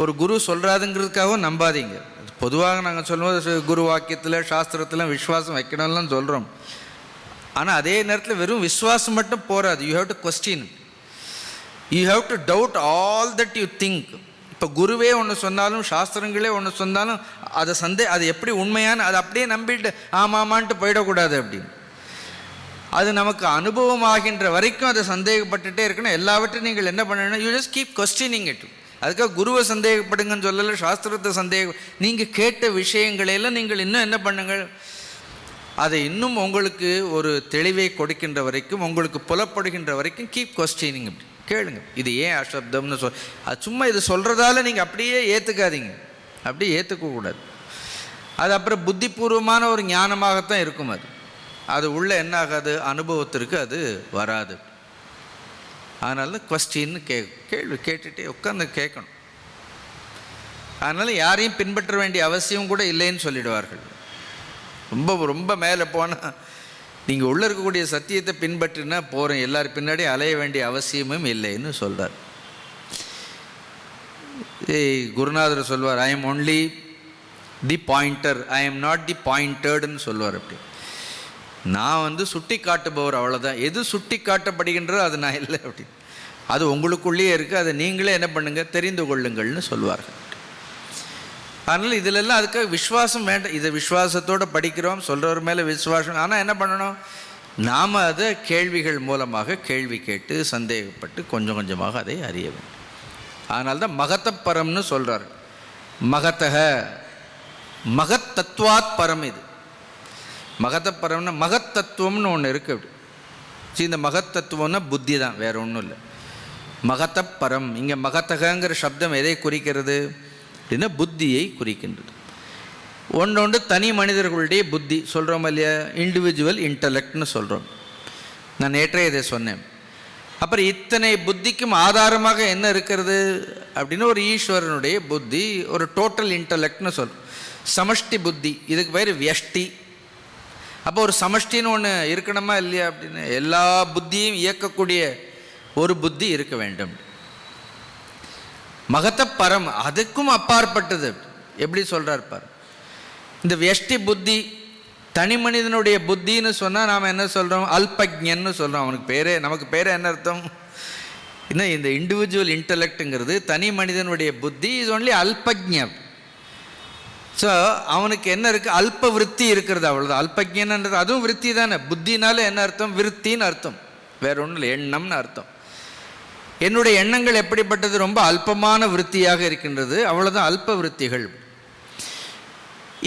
ஒரு குரு சொல்கிறாதுங்கிறதுக்காகவும் நம்பாதீங்க. பொதுவாக நாங்கள் சொல்லும்போது குரு வாக்கியத்தில் சாஸ்திரத்தில் விஸ்வாசம் வைக்கணும்லாம் சொல்கிறோம். ஆனால் அதே நேரத்தில் வெறும் விஸ்வாசம் மட்டும் போகாது. You have to question, you have to doubt all that you think. இப்போ குருவே ஒன்று சொன்னாலும் சாஸ்திரங்களே ஒன்று சொன்னாலும் அது எப்படி உண்மையான, அதை அப்படியே நம்பிட்டு ஆமாமான்ட்டு போயிடக்கூடாது. அப்படின்னு அது நமக்கு அனுபவமாகின்ற வரைக்கும் அதை சந்தேகப்பட்டுகிட்டே இருக்கணும். எல்லாவற்றையும் நீங்கள் என்ன பண்ணணும், you just keep questioning it. அதுக்காக குருவை சந்தேகப்படுங்கன்னு சொல்லலை, சாஸ்திரத்தை சந்தேகம். நீங்கள் கேட்ட விஷயங்களையெல்லாம் நீங்கள் இன்னும் என்ன பண்ணுங்கள், அதை இன்னும் உங்களுக்கு ஒரு தெளிவை கொடுக்கின்ற வரைக்கும், உங்களுக்கு புலப்படுகின்ற வரைக்கும் கீப் கொஸ்டினிங். அப்படி கேளுங்க, இது ஏன் அசப்தம்னு அது சும்மா இது சொல்கிறதால நீங்கள் அப்படியே ஏற்றுக்காதீங்க, அப்படியே ஏற்றுக்கக்கூடாது. அது அப்புறம் புத்திபூர்வமான ஒரு ஞானமாகத்தான் இருக்கும். அது உள்ள என்ன ஆகாது, அனுபவத்திற்கு அது வராது. அதனால கொஸ்டின்னு கேள்வி கேட்டுகிட்டே உட்காந்து கேட்கணும். அதனால் யாரையும் பின்பற்ற வேண்டிய அவசியம் கூட இல்லைன்னு சொல்லிடுவார்கள். ரொம்ப ரொம்ப மேலே போனால் நீங்கள் உள்ளே இருக்கக்கூடிய சத்தியத்தை பின்பற்றினா போகிறேன், எல்லாரும் பின்னாடி அலைய வேண்டிய அவசியமும் இல்லைன்னு சொல்கிறார். குருநாதர் சொல்வார், I am only the pointer, I am not the பாயிண்டர்டுன்னு சொல்லுவார். அப்படி நான் சுட்டி காட்டுபவர், அவ்வளோதான். எது சுட்டி காட்டப்படுகின்றதோ அது நான் இல்லை. அப்படி அது உங்களுக்குள்ளேயே இருக்குது, அதை நீங்களே என்ன பண்ணுங்கள், தெரிந்து கொள்ளுங்கள்னு சொல்வார்கள். அதனால் இதிலெல்லாம் அதுக்காக விஸ்வாசம் வேண்டாம். இதை விஸ்வாசத்தோடு படிக்கிறோம், சொல்கிறவர் மேலே விஸ்வாசம். ஆனால் என்ன பண்ணணும், நாம் அதை கேள்விகள் மூலமாக கேள்வி கேட்டு சந்தேகப்பட்டு கொஞ்சம் கொஞ்சமாக அதை அறிய வேண்டும். அதனால்தான் மகத்தப்பரம்னு சொல்கிறார். மகத்தக மகத் தத்துவாத் பரம். இது மகத்தப்பரம்னா மகத்தத்துவம்னு ஒன்று இருக்குது. அப்படி சரி, இந்த மகத்தத்துவம்னா புத்தி தான், வேறு ஒன்றும் இல்லை. மகத்தப்பரம், இங்கே மகத்தகங்கிற சப்தம் எதை குறிக்கிறது அப்படின்னா புத்தியை குறிக்கின்றது. ஒன்று தனி மனிதர்களுடைய புத்தி சொல்கிறோம் இல்லையா, இண்டிவிஜுவல் இன்டலெக்ட்னு சொல்கிறோம். நான் நேற்றே இதை சொன்னேன். அப்புறம் இத்தனை புத்திக்கும் ஆதாரமாக என்ன இருக்கிறது அப்படின்னா ஒரு ஈஸ்வரனுடைய புத்தி, ஒரு டோட்டல் இன்டலெக்ட்னு சொல்கிறோம். சமஷ்டி புத்தி, இதுக்கு பேர் வியஷ்டி. அப்போ ஒரு சமஷ்டின்னு ஒன்று இருக்கணுமா இல்லையா அப்படின்னு, எல்லா புத்தியும் இயக்கக்கூடிய ஒரு புத்தி இருக்க வேண்டும். மகத பரம், அதுக்கும் அப்பாற்பட்டது. எப்படி சொல்கிறார் பார், இந்த வியஷ்டி புத்தி தனி மனிதனுடைய புத்தின்னு சொன்னால் நாம் என்ன சொல்கிறோம், அல்பஜ்ஞன்னு சொல்கிறோம். அவனுக்கு பேரே, நமக்கு பேரே என்ன அர்த்தம், இன்னும் இந்த இண்டிவிஜுவல் இன்டலெக்டுங்கிறது தனி மனிதனுடைய புத்தி இஸ் ஒன்லி அல்பஜ்ஞம். ஸோ அவனுக்கு என்ன இருக்குது, அல்ப விருத்தி இருக்கிறது, அவ்வளோதான். அல்பஜ்ஞன்ன்றது அதுவும் விருத்தி தானே. புத்தினால என்ன அர்த்தம், விருத்தின்னு அர்த்தம், வேற ஒன்றும் இல்லை, எண்ணம்னு அர்த்தம். என்னுடைய எண்ணங்கள் எப்படிப்பட்டது, ரொம்ப அல்பமான விருத்தியாக இருக்கின்றது, அவ்வளோதான் அல்ப விருத்திகள்.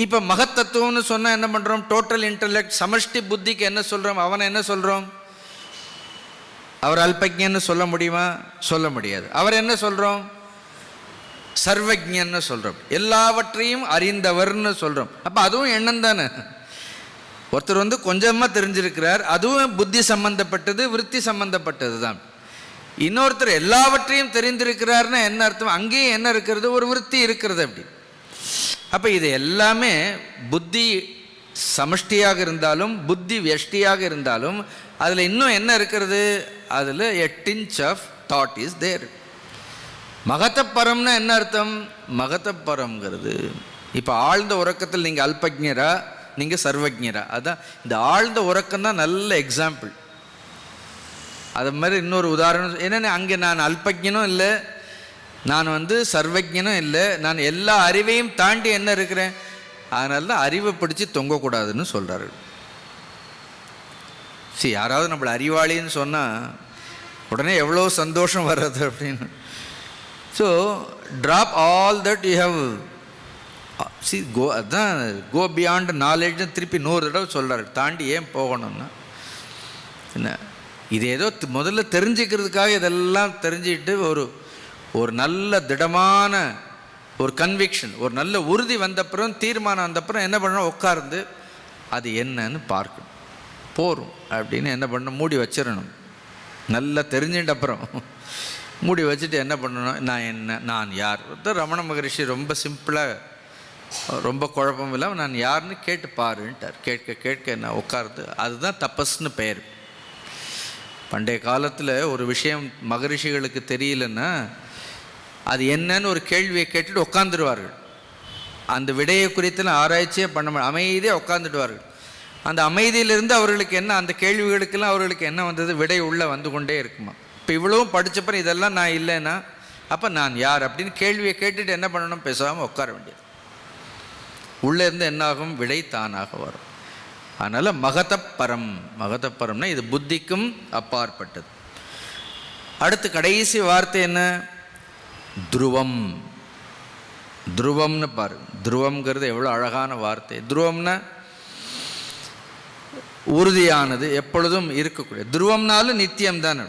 இப்போ மகத்தத்துவம்னு சொன்னால் என்ன பண்ணுறோம், டோட்டல் இன்டலெக்ட் சமஷ்டி புத்திக்கு என்ன சொல்கிறோம், அவனை என்ன சொல்கிறோம், அவர் அல்பஜ்ஞன்னு சொல்ல முடியுமா, சொல்ல முடியாது. அவர் என்ன சொல்கிறோம், சர்வஜ்ஞன்னு சொல்கிறோம், எல்லாவற்றையும் அறிந்தவர்னு சொல்கிறோம். அப்போ அதுவும் எண்ணம் தானே. ஒருத்தர் வந்து கொஞ்சமாக தெரிஞ்சிருக்கிறார், அதுவும் புத்தி சம்பந்தப்பட்டது, விருத்தி சம்பந்தப்பட்டது தான். இன்னொருத்தர் எல்லாவற்றையும் தெரிந்திருக்கிறார்னா என்ன அர்த்தம், அங்கேயும் என்ன இருக்கிறது, ஒரு விருத்தி இருக்கிறது. அப்படி அப்போ இது எல்லாமே புத்தி சமஷ்டியாக இருந்தாலும் புத்தி வியஷ்டியாக இருந்தாலும் அதில் இன்னும் என்ன இருக்கிறது, அதில் a tinge of thought is there. மகதப்பரம்னா என்ன அர்த்தம், மகதப்பரம்ங்கிறது இப்போ ஆழ்ந்த உறக்கத்தில் நீங்கள் அல்பஜ்ஞரா, நீங்கள் சர்வஜ்ஞரா, அதான் இந்த ஆழ்ந்த உறக்கம் தான் நல்ல எக்ஸாம்பிள். அது மாதிரி இன்னொரு உதாரணம் என்னென்ன, அங்கே நான் அல்பஜ்ஞனும் இல்லை, நான் வந்து சர்வஜ்ஞனும் இல்லை, நான் எல்லா அறிவையும் தாண்டி என்ன இருக்கிறேன், அதனால தான் அறிவை பிடிச்சி தொங்கக்கூடாதுன்னு சொல்கிறாரு. சரி, யாராவது நம்மளை அறிவாளின்னு சொன்னால் உடனே எவ்வளோ சந்தோஷம் வர்றது அப்படின்னு. So drop all that you have, see go, அதுதான் கோ பியாண்ட் நாலேஜ்னு திருப்பி 100 தடவை சொல்கிறாரு. தாண்டி ஏன் போகணும்னா என்ன, இது ஏதோ முதல்ல தெரிஞ்சுக்கிறதுக்காக இதெல்லாம் தெரிஞ்சுக்கிட்டு ஒரு நல்ல திடமான ஒரு கன்விக்ஷன், ஒரு நல்ல உறுதி வந்தப்புறம், தீர்மானம் வந்தப்புறம் என்ன பண்ணணும், உட்கார்ந்து அது என்னன்னு பார்க்கணும். போரும் அப்படின்னு என்ன பண்ணணும், மூடி வச்சிடணும். நல்லா தெரிஞ்சுட்ட அப்புறம் மூடி வச்சுட்டு என்ன பண்ணணும், நான் என்ன, நான் யார். ரமண மகரிஷி ரொம்ப சிம்பிளாக, ரொம்ப குழப்பம் இல்லாமல் நான் யாருன்னு கேட்டு பாருன்ட்டார். கேட்க கேட்க என்ன உட்காருது, அதுதான் தபஸ்ன்னு பெயர். பண்டைய காலத்தில் ஒரு விஷயம் மகரிஷிகளுக்கு தெரியலன்னா அது என்னன்னு ஒரு கேள்வியை கேட்டுட்டு உட்காந்துடுவார்கள். அந்த விடையை குறித்தெல்லாம் ஆராய்ச்சியே பண்ண அமைதியாக உட்காந்துடுவார்கள். அந்த அமைதியிலிருந்து அவர்களுக்கு என்ன, அந்த கேள்விகளுக்கெல்லாம் அவர்களுக்கு என்ன வந்தது, விடை உள்ளே வந்து கொண்டே இருக்குமா. இப்போ இவ்வளவும் படித்தப்பறம் இதெல்லாம் நான் இல்லைன்னா அப்போ நான் யார் அப்படின்னு கேள்வியை கேட்டுட்டு என்ன பண்ணணும், பேசாமல் உட்கார வேண்டியது. உள்ளே இருந்து என்னாகும், விடை தானாக வரும். அதனால் மகதப்பரம், மகதப்பரம்னா இது புத்திக்கும் அப்பாற்பட்டது. அடுத்து கடைசி வார்த்தை என்ன, துருவம். துருவம்னு பாரு, துருவம்ங்கிறது எவ்வளோ அழகான வார்த்தை. துருவம்னா உறுதியானது, எப்பொழுதும் இருக்கக்கூடியது. துருவம்னாலும் நித்தியம்தான்.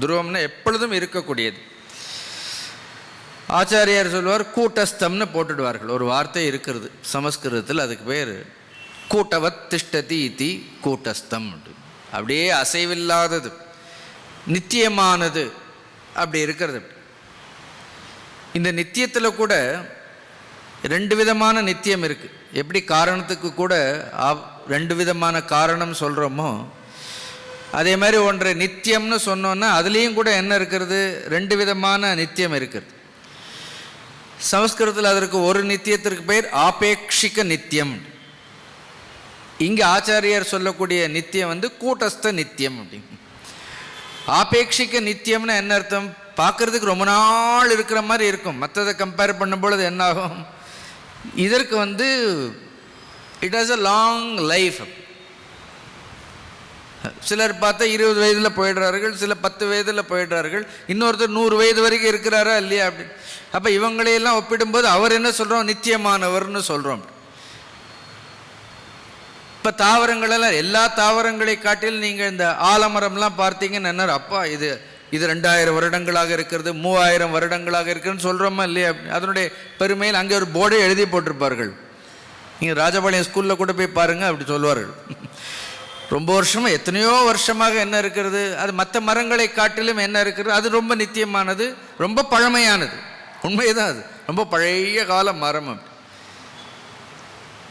துருவம்னா எப்பொழுதும் இருக்கக்கூடியது. ஆச்சாரியார் சொல்வார் கூட்டஸ்தம்னு போட்டுடுவார்கள். ஒரு வார்த்தை இருக்கிறது சமஸ்கிருதத்தில், அதுக்கு பேர் கூட்டவத் திஷ்டதி இதி கூட்டஸ்தம். அப்படியே அசைவில்லாதது, நித்தியமானது, அப்படி இருக்கிறது. இந்த நித்தியத்தில் கூட 2 விதமான நித்தியம் இருக்குது. எப்படி காரணத்துக்கு கூட 2 விதமான காரணம் சொல்கிறோமோ, அதே மாதிரி ஒன்றை நித்தியம்னு சொன்னோன்னா அதுலேயும் கூட என்ன இருக்கிறது, 2 விதமான நித்தியம் இருக்கிறது. சமஸ்கிருதத்தில் அதற்கு ஒரு நித்தியத்திற்கு பெயர் ஆபேக்ஷிக நித்தியம். இங்கே ஆச்சாரியார் சொல்லக்கூடிய நித்தியம் வந்து கூட்டஸ்த நித்தியம். அப்படிங்க ஆபேக்ஷிக நித்தியம்னு என்ன அர்த்தம், பார்க்குறதுக்கு ரொம்ப நாள் இருக்கிற மாதிரி இருக்கும். மற்றதை கம்பேர் பண்ணும்பொழுது என்னாகும், இதற்கு வந்து it has a long life. சிலர் பார்த்தா 20 வயதில் போயிடுறார்கள், சில 10 வயதில் போயிடுறார்கள், இன்னொருத்தர் 100 வயது வரைக்கும் இருக்கிறாரா இல்லையா அப்படி. அப்போ இவங்களையெல்லாம் ஒப்பிடும்போது அவர் என்ன சொல்கிறோம், நித்தியமானவர்னு சொல்கிறோம். இப்போ தாவரங்களெல்லாம், எல்லா தாவரங்களை காட்டில் நீங்கள் இந்த ஆலமரம்லாம் பார்த்தீங்கன்னு என்ன, அப்பா இது 2000 வருடங்களாக இருக்கிறது, 3000 வருடங்களாக இருக்குதுன்னு சொல்கிறோமா இல்லையா. அதனுடைய பெருமையில் அங்கே ஒரு போர்டே எழுதி போட்டிருப்பார்கள். நீங்கள் ராஜபாளையம் ஸ்கூலில் கூட போய் பாருங்கள், அப்படி சொல்லுவார்கள். ரொம்ப வருஷமாக, எத்தனையோ வருஷமாக என்ன இருக்கிறது, அது மற்ற மரங்களை காட்டிலும் என்ன இருக்கிறது, அது ரொம்ப நித்தியமானது, ரொம்ப பழமையானது. உண்மைதான், அது ரொம்ப பழைய கால மரம்.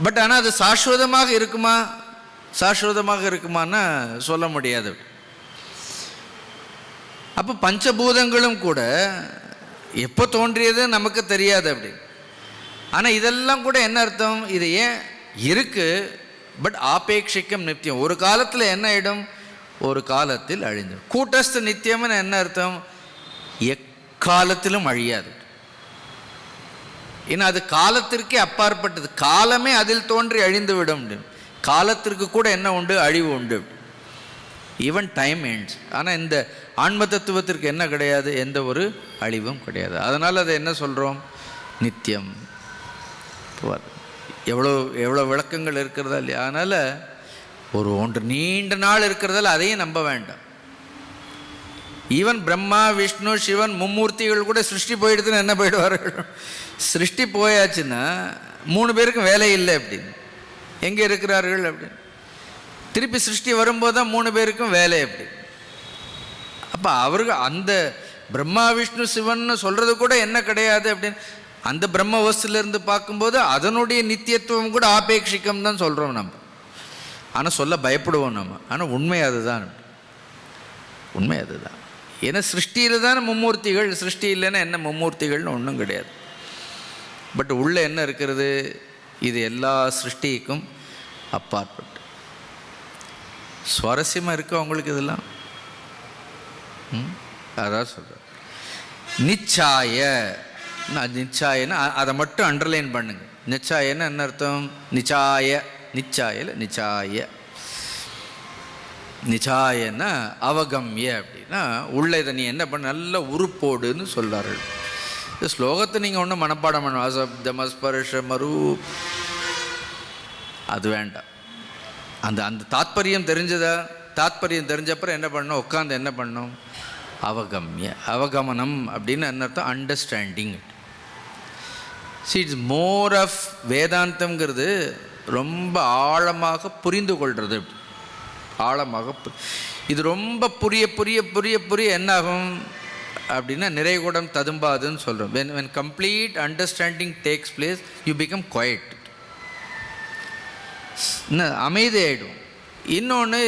பட் ஆனால் அது சாஸ்வதமாக இருக்குமா, சாஸ்வதமாக இருக்குமான்னா சொல்ல முடியாது. அப்போ பஞ்சபூதங்களும் கூட எப்போ தோன்றியது நமக்கு தெரியாது அப்படி. ஆனால் இதெல்லாம் கூட என்ன அர்த்தம், இது ஏன் இருக்குது, பட் ஆபேட்சிக்கம் நித்தியம். ஒரு காலத்தில் என்ன ஆகிடும், ஒரு காலத்தில் அழிஞ்சிடும். கூட்டஸ்த நித்தியம்னு என்ன அர்த்தம், எக்காலத்திலும் அழியாது. ஏன்னா அது காலத்திற்கே அப்பாற்பட்டது. காலமே அதில் தோன்றி அழிந்து விடும். காலத்திற்கு கூட என்ன உண்டு, அழிவு உண்டு. Even time ends. ஆனால் இந்த ஆன்ம தத்துவத்திற்கு என்ன கிடையாது, எந்த ஒரு அழிவும் கிடையாது. அதனால் அதை என்ன சொல்கிறோம், நித்தியம். எவ்வளோ எவ்வளோ விளக்கங்கள் இருக்கிறதா இல்லையா. அதனால் ஒரு ஒன்று நீண்ட நாள் இருக்கிறதால அதையும் நம்ப வேண்டாம். ஈவன் பிரம்மா விஷ்ணு சிவன் மும்மூர்த்திகள் கூட சிருஷ்டி போயிடுதுன்னு என்ன போயிடுவார்கள், சிருஷ்டி போயாச்சுன்னா 3 பேருக்கும் வேலை இல்லை அப்படின்னு, எங்கே இருக்கிறார்கள் அப்படின்னு. திருப்பி சிருஷ்டி வரும்போது தான் 3 பேருக்கும் வேலை அப்படி. அப்போ அவர்கள் அந்த பிரம்மா விஷ்ணு சிவன் சொல்கிறது கூட என்ன கிடையாது அப்படின்னு. அந்த பிரம்ம வஸ்துலேருந்து பார்க்கும்போது அதனுடைய நித்தியத்துவம் கூட ஆபேட்சிக்கம் தான் சொல்கிறோம் நம்ம. ஆனால் சொல்ல பயப்படுவோம் நம்ம. ஆனால் உண்மை அதுதான், உண்மை அதுதான். ஏன்னா சிருஷ்டியில் தானே மும்மூர்த்திகள், சிருஷ்டி இல்லைன்னா என்ன மும்மூர்த்திகள்னு ஒன்றும் கிடையாது. பட் உள்ளே என்ன இருக்கிறது, இது எல்லா சிருஷ்டிக்கும் அப்பாற்பட்டு. சுவாரஸ்யமாக இருக்கு அவங்களுக்கு இதெல்லாம். அதான் சொல்கிறேன். நிச்சாய, நிச்சாயன்னு அதை மட்டும் அண்டர்லைன் பண்ணுங்க. நிச்சாயன்னு என்ன அர்த்தம், நிச்சாய, நிச்சாயில் நிச்சாய, நிச்சாயன்னா அவகம்ய அப்படின்னா உள்ள இதை நீ என்ன பண்ண நல்ல உருப்போடுன்னு சொல்கிறார்கள். இந்த ஸ்லோகத்தை நீங்கள் ஒன்றும் மனப்பாடம் பண்ணணும், அசப்தமஸ்பர்ஷ மரூப், அது வேண்டாம். அந்த அந்த தாத்பரியம் தெரிஞ்சதா, தாத்பரியம் தெரிஞ்சப்பறம் என்ன பண்ணணும், உட்காந்து என்ன பண்ணணும், அவகம்ய, அவகமனம் அப்படின்னு என்ன அர்த்தம், அண்டர்ஸ்டாண்டிங். இட்ஸ் மோர் ஆஃப் வேதாந்தம்ங்கிறது ரொம்ப ஆழமாக புரிந்து கொள்வது. ஆழமாக இது ரொம்ப புரிய புரிய புரிய புரிய என்னாகும் அப்படின்னா நிறைகுடம் ததும்பாதுன்னு சொல்கிறோம். when complete understanding takes place you become quiet, அமைதி ஆகிடும். இன்னொன்று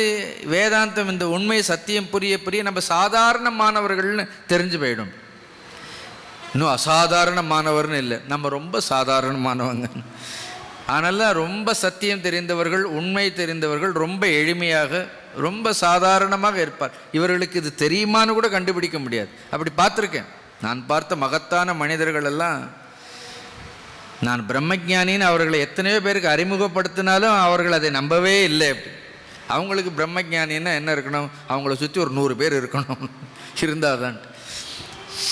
வேதாந்தம் இந்த உண்மை சத்தியம் புரிய புரிய நம்ம சாதாரணமானவர்கள்னு தெரிஞ்சு போயிடும். இன்னும் அசாதாரணமானவர்னு இல்லை, நம்ம ரொம்ப சாதாரணமானவங்க. அதனால் ரொம்ப சத்தியம் தெரிந்தவர்கள், உண்மை தெரிந்தவர்கள் ரொம்ப எளிமையாக ரொம்ப சாதாரணமாக இருப்பார். இவர்களுக்கு இது தெரியுமான்னு கூட கண்டுபிடிக்க முடியாது. அப்படி பார்த்துருக்கேன். நான் பார்த்த மகத்தான மனிதர்கள் எல்லாம், நான் பிரம்மஜானின்னு அவர்களை எத்தனையோ பேருக்கு அறிமுகப்படுத்தினாலும் அவர்கள் அதை நம்பவே இல்லை. அப்படி அவங்களுக்கு பிரம்மஜானின்னா என்ன இருக்கணும், அவங்கள சுற்றி ஒரு 100 பேர் இருக்கணும், இருந்தால் தான்.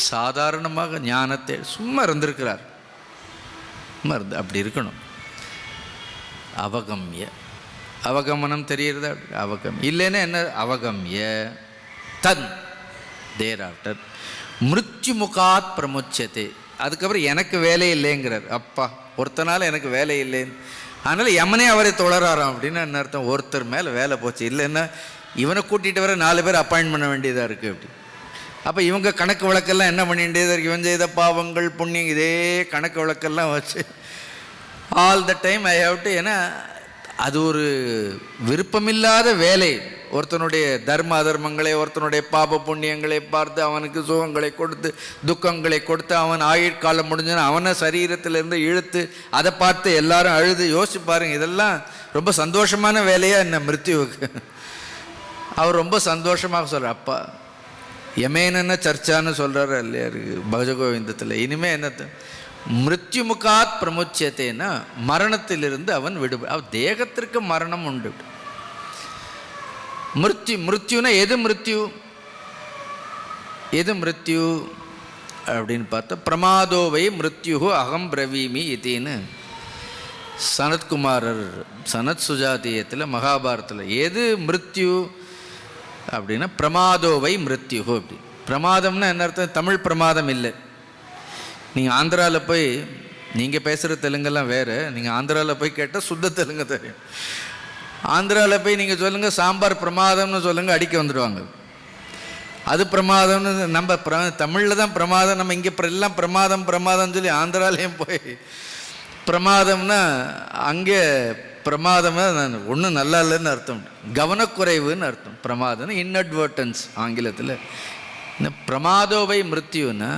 சாதாரணமாக ஞானத்தை சும்மா இருந்திருக்கிறார், சும்மா இருந்து அப்படி இருக்கணும். அவகம்ய, அவகமனம் தெரிகிறதா, அவகம் இல்லைன்னா என்ன, அவகம்ய தன் தேர் ஆஃப்டர் மிருத்யு முகாத் பிரமுச்சத்தை. அதுக்கப்புறம் எனக்கு வேலை இல்லைங்கிறார். அப்பா, ஒருத்தனால எனக்கு வேலை இல்லைன்னு, அதனால் யமனே அவரை தொடராராம் அப்படின்னு என்ன அர்த்தம், ஒருத்தர் மேலே வேலை போச்சு. இல்லைன்னா இவனை கூட்டிகிட்டு வர 4 பேர் அப்பாயின்ட் பண்ண வேண்டியதாக இருக்குது அப்படி. அப்போ இவங்க கணக்கு வழக்கெல்லாம் என்ன பண்ணிகிட்டே இருக்கு, இவன் செய்த பாவங்கள் புண்ணியம் இதே கணக்கு வழக்கெல்லாம் வச்சு all the time I have to. ஏன்னா அது ஒரு விருப்பமில்லாத வேலை. ஒருத்தனுடைய தர்ம அதர்மங்களை, ஒருத்தனுடைய பாப புண்ணியங்களை பார்த்து அவனுக்கு சுகங்களை கொடுத்து துக்கங்களை கொடுத்து அவன் ஆயுட்காலம் முடிஞ்சுன்னா அவனை சரீரத்திலேருந்து இழுத்து அதை பார்த்து எல்லாரும் அழுது யோசிச்சு பாருங்க. இதெல்லாம் ரொம்ப சந்தோஷமான வேலையாக என்ன மிருத்யுவுக்கு. அவர் ரொம்ப சந்தோஷமாக சொல்கிறார். அப்பா யமேனன்னு சர்ச்சான்னு சொல்கிறாரு இல்லையா பகஜகோவிந்தத்தில். இனிமேல் என்ன, மிருத்யுமுகாத் பிரமுச்சத்தேன்னா மரணத்திலிருந்து அவன் அவன் தேகத்திற்கு மரணம் உண்டு. மிருத்யுனா எது மிருத்யு, எது மிருத்யு அப்படின்னு பார்த்தா பிரமாதோவை மிருத்யு அகம் பிரவீமி இத்தின்னு சனத்குமாரர் சனத் சுஜாத்தியத்தில் மகாபாரத்தில் எது மிருத்யு அப்படின்னா பிரமாதோவை மிருத்யு. அப்படி பிரமாதம்னா என்ன அர்த்தம், தமிழ் பிரமாதம் இல்லை. நீங்கள் ஆந்திராவில் போய், நீங்கள் பேசுகிற தெலுங்கெல்லாம் வேறு, நீங்கள் ஆந்திராவில் போய் கேட்டால் சுத்த தெலுங்கு தெரியும். ஆந்திராவில் போய் நீங்கள் சொல்லுங்கள் சாம்பார் பிரமாதம்னு சொல்லுங்கள், அடிக்க வந்துடுவாங்க. அது பிரமாதம்னு நம்ம தமிழில் தான் பிரமாதம், நம்ம இங்கே எல்லாம் பிரமாதம் பிரமாதம்னு சொல்லி ஆந்திராலேயும் போய் பிரமாதம்னா அங்கே பிரமாதமாக ஒன்றும் நல்லா இல்லைன்னு அர்த்தம், கவனக்குறைவுன்னு அர்த்தம். பிரமாதம்னு இன்அட்வர்டன்ஸ் ஆங்கிலத்தில். இந்த பிரமாதோவை மிருத்யுன்னா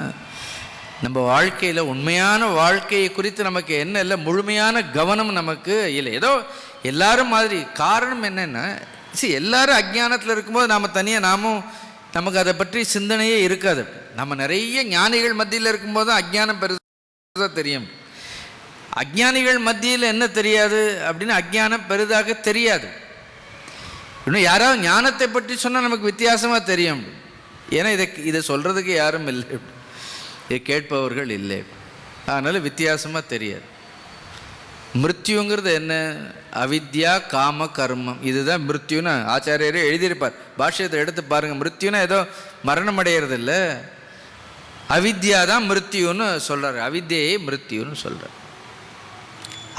நம்ம வாழ்க்கையில் உண்மையான வாழ்க்கையை குறித்து நமக்கு என்ன இல்லை, முழுமையான கவனம் நமக்கு இல்லை. ஏதோ எல்லாரும் மாதிரி. காரணம் என்னென்னா, எல்லாரும் அஜ்ஞானத்தில் இருக்கும்போது நாம் தனியாக நமக்கு அதை பற்றி சிந்தனையே இருக்காது. நம்ம நிறைய ஞானிகள் மத்தியில் இருக்கும்போது தான் அஜ்ஞானம் பெருசாக தெரியும். அஜ்ஞானிகள் மத்தியில் என்ன தெரியாது அப்படின்னு, அஜ்ஞானம் பெரிதாக தெரியாது. இன்னும் யாராவது ஞானத்தை பற்றி சொன்னால் நமக்கு வித்தியாசமாக தெரியும். ஏன்னா இதை சொல்கிறதுக்கு யாரும் இல்லை, இதை கேட்பவர்கள் இல்லை. அதனால் வித்தியாசமாக தெரியாது. மிருத்யுங்கிறது என்ன? அவித்யா காம கர்மம், இதுதான் மிருத்யுன்னு ஆச்சாரியரே எழுதியிருப்பார். பாஷ்யத்தை எடுத்து பாருங்கள். மிருத்யுன்னா ஏதோ மரணம் அடைகிறது இல்லை, அவித்யா தான் மிருத்யுன்னு சொல்கிறார். அவித்யை மிருத்யுன்னு சொல்கிறார்.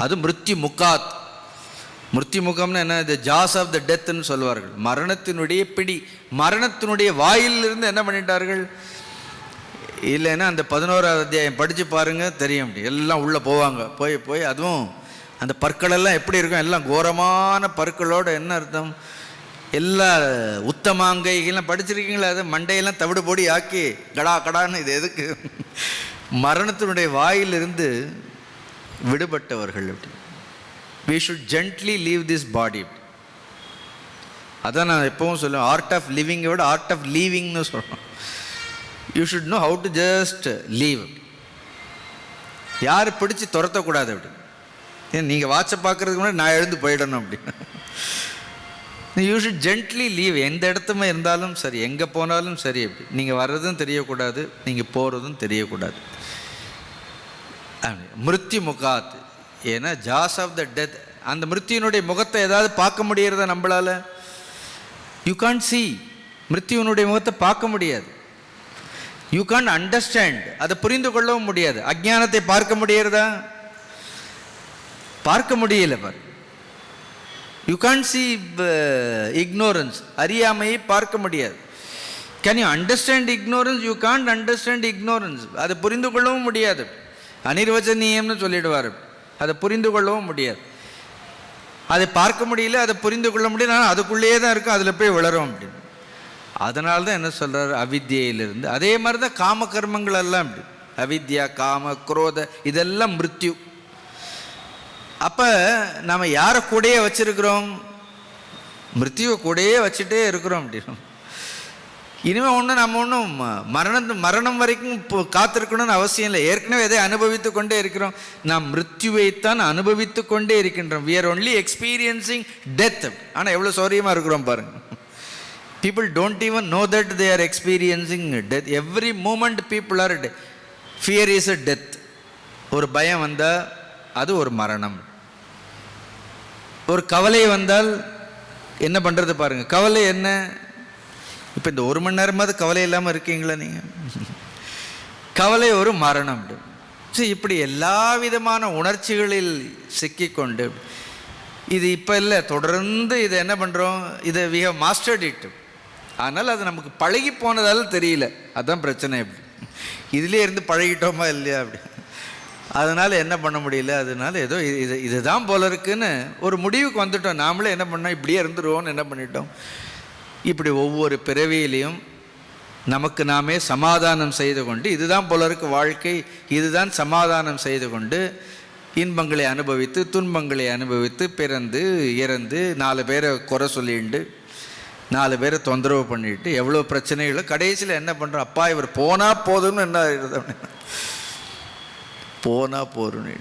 அது மிருத்யு முகாத். மிருத்யு முகம்னு என்ன? இது ஜாஸ் ஆஃப் த டெத்துன்னு சொல்வார்கள். மரணத்தினுடைய பிடி, மரணத்தினுடைய வாயிலிருந்து என்ன பண்ணிட்டார்கள்? இல்லைன்னா அந்த 11ஆவது அத்தியாயம் படித்து பாருங்கள், தெரியும். எல்லாம் உள்ளே போவாங்க. போய் அதுவும் அந்த பற்களெல்லாம் எப்படி இருக்கும்? எல்லாம் கோரமான பற்களோடு. என்ன அர்த்தம்? எல்லா உத்தமாங்கைகள்லாம் படிச்சிருக்கீங்களா? அது மண்டையெல்லாம் தவிடு பொடி ஆக்கி கடா கடான்னு. இது எதுக்கு? மரணத்தினுடைய வாயிலிருந்து விடுபட்டவர்கள். we should gently leave this body. அதான் நான் எப்பவும் சொல்லுவேன், ஆர்ட் ஆஃப் லிவிங்கை விட ஆர்ட் ஆஃப் லீவிங்னு சொல்லணும். You should know how to just leave. யார் பிடிச்சி துரத்தக்கூடாது அப்படி. ஏன் நீங்கள் வாட்சை பார்க்குறதுக்கு முன்னாடி நான் எழுந்து போயிடணும் அப்படின்னு. You should gently leave. எந்த இடத்துமே இருந்தாலும் சரி, எங்கே போனாலும் சரி, அப்படி நீங்கள் வர்றதும் தெரியக்கூடாது, நீங்கள் போகிறதும் தெரியக்கூடாது. மிருத்யு முகாத். ஏன்னா ஜாஸ் ஆஃப் த டெத். அந்த மிருத்யுனுடைய முகத்தை ஏதாவது பார்க்க முடியறதா நம்மளால்? You can't C. மிருத்யுனுடைய முகத்தை பார்க்க முடியாது. You can't understand. அதை புரிந்து கொள்ளவும் முடியாது. அஜ்ஞானத்தை பார்க்க முடியறதா? பார்க்க முடியல. பாரு, யூ கான்ட் சி இக்னோரன்ஸ். அறியாமையை பார்க்க முடியாது. Can you understand ignorance? You can't understand ignorance. அதை புரிந்து கொள்ளவும் முடியாது. அனிர்வச்சனீயம்னு சொல்லிடுவார். அதை புரிந்து கொள்ளவும் முடியாது. அதை பார்க்க முடியல, அதை புரிந்து கொள்ள முடியல. ஆனால் அதுக்குள்ளேயே தான் இருக்கும், அதில் போய் விளரும் அப்படின்னு. அதனால தான் என்ன சொல்கிறார்? அவித்யிலிருந்து. அதே மாதிரி தான் காம கர்மங்கள் எல்லாம் அப்படி. அவித்யா, காம, குரோத, இதெல்லாம் மிருத்யு. அப்போ நம்ம யாரை கூடயே வச்சிருக்கிறோம்? மிருத்யுவை கூடயே வச்சுட்டே இருக்கிறோம் அப்படின்னு. இனிமேல் ஒன்றும் நம்ம ஒன்றும் மரணம் வரைக்கும் காத்திருக்கணும்னு அவசியம் இல்லை. ஏற்கனவே எதை அனுபவித்து கொண்டே இருக்கிறோம்? நாம் மிருத்யுவைத்தான் அனுபவித்து கொண்டே இருக்கின்றோம். we are only experiencing death. ஆனால் எவ்வளோ சௌரியமாக இருக்கிறோம் பாருங்கள். people don't even know that they are experiencing death. every moment people are dead. fear is a death. ஒரு பயம் வந்தால் அது ஒரு மரணம். ஒரு கவலை வந்தால் என்ன பண்ணுறது பாருங்கள். கவலை என்ன? இப்போ இந்த 1 மணி நேரமாவது கவலை இல்லாமல் இருக்கீங்களா நீங்கள்? கவலை ஒரு மரணம். சரி, இப்படி எல்லா விதமான உணர்ச்சிகளில் சிக்கிக்கொண்டு இது இப்போ இல்லை, தொடர்ந்து இதை என்ன பண்ணுறோம்? இதை we have mastered it. அதனால் அது நமக்கு பழகி போனதால் தெரியல. அதுதான் பிரச்சனை. எப்படி இதிலே இருந்து பழகிட்டோமா இல்லையா அப்படி. அதனால் என்ன பண்ண முடியல. அதனால ஏதோ இதுதான் போல இருக்குன்னு ஒரு முடிவுக்கு வந்துட்டோம். நாமளே என்ன பண்ணோம்? இப்படியே இருந்துருவோன்னு என்ன பண்ணிட்டோம்? இப்படி ஒவ்வொரு பிறவியிலையும் நமக்கு நாமே சமாதானம் செய்து கொண்டு, இதுதான் போல இருக்கு வாழ்க்கை, இதுதான் சமாதானம் செய்து கொண்டு இன்பங்களை அனுபவித்து துன்பங்களை அனுபவித்து பிறந்து இறந்து 4 பேரை குறை சொல்லிட்டு 4 பேரை தொந்தரவு பண்ணிட்டு எவ்வளோ பிரச்சனைகளோ கடைசியில் என்ன பண்ணுறோம்? அப்பா இவர் போனால் போதும்னு என்ன ஆயிடுது? போனால் போறோன்னு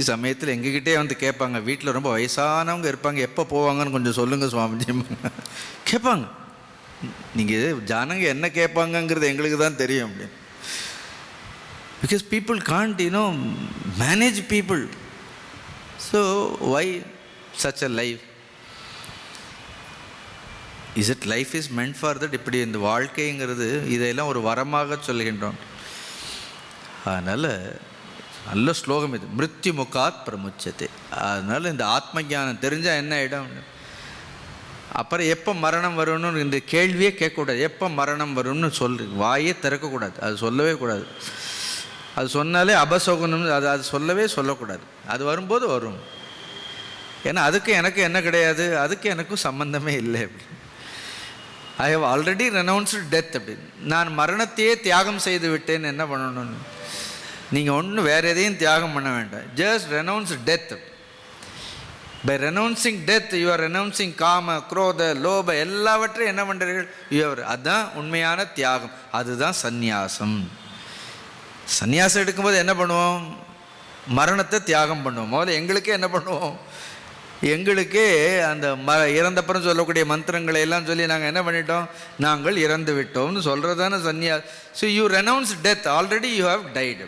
சமயத்தில் எங்ககிட்டே வந்து கேட்பாங்க. வீட்டில் ரொம்ப வயசானவங்க இருப்பாங்க, எப்போ போவாங்கன்னு கொஞ்சம் சொல்லுங்கள் சுவாமிஜி கேட்பாங்க. நீங்கள் ஜனங்க என்ன கேட்பாங்கங்கிறது எங்களுக்கு தான் தெரியும் அப்படின்னு. Because people can't manage people. So why such a life? Is it life is meant for that? இப்படி இந்த வாழ்க்கைங்கிறது இதையெல்லாம் ஒரு வரமாக சொல்கின்றோம். அதனால் நல்ல ஸ்லோகம் இது, மிருத்யு முகாத் பிரமுச்சத்தை. அதனால் இந்த ஆத்ம ஞானம் தெரிஞ்சால் என்ன ஆகிடும்? அப்புறம் எப்போ மரணம் வரும்னு இந்த கேள்வியே கேட்கக்கூடாது. எப்போ மரணம் வரும்னு வாயே திறக்கக்கூடாது. அது சொல்லவே கூடாது. அது சொன்னாலே அபசகுனம், அது சொல்லக்கூடாது. அது வரும்போது வரும். ஏன்னா அதுக்கு எனக்கு என்ன கிடையாது, அதுக்கு எனக்கும் சம்பந்தமே இல்லை அப்படி. ஐ ஹவ் ஆல்ரெடி ரெனவுன்ஸ்டு டெத் அப்படின்னு. நான் மரணத்தையே தியாகம் செய்து விட்டேன்னு என்ன பண்ணணும்னு? நீங்கள் ஒன்றும் வேறு எதையும் தியாகம் பண்ண வேண்டாம். Just renounce death. By renouncing death you are renouncing காம, குரோத, லோப எல்லாவற்றையும் என்ன பண்ணுறீர்கள்? அதுதான் உண்மையான தியாகம். அதுதான் சந்நியாசம். சந்நியாசம் எடுக்கும்போது என்ன பண்ணுவோம்? மரணத்தை தியாகம் பண்ணுவோம். முதல்ல எங்களுக்கே என்ன பண்ணுவோம்? எங்களுக்கே அந்த இறந்தப்புறம் சொல்லக்கூடிய மந்திரங்களை எல்லாம் சொல்லி நாங்கள் என்ன பண்ணிட்டோம்? நாங்கள் இறந்து விட்டோம்னு சொல்கிறது தானே சந்நியாசம். So you renounce death, already you have died.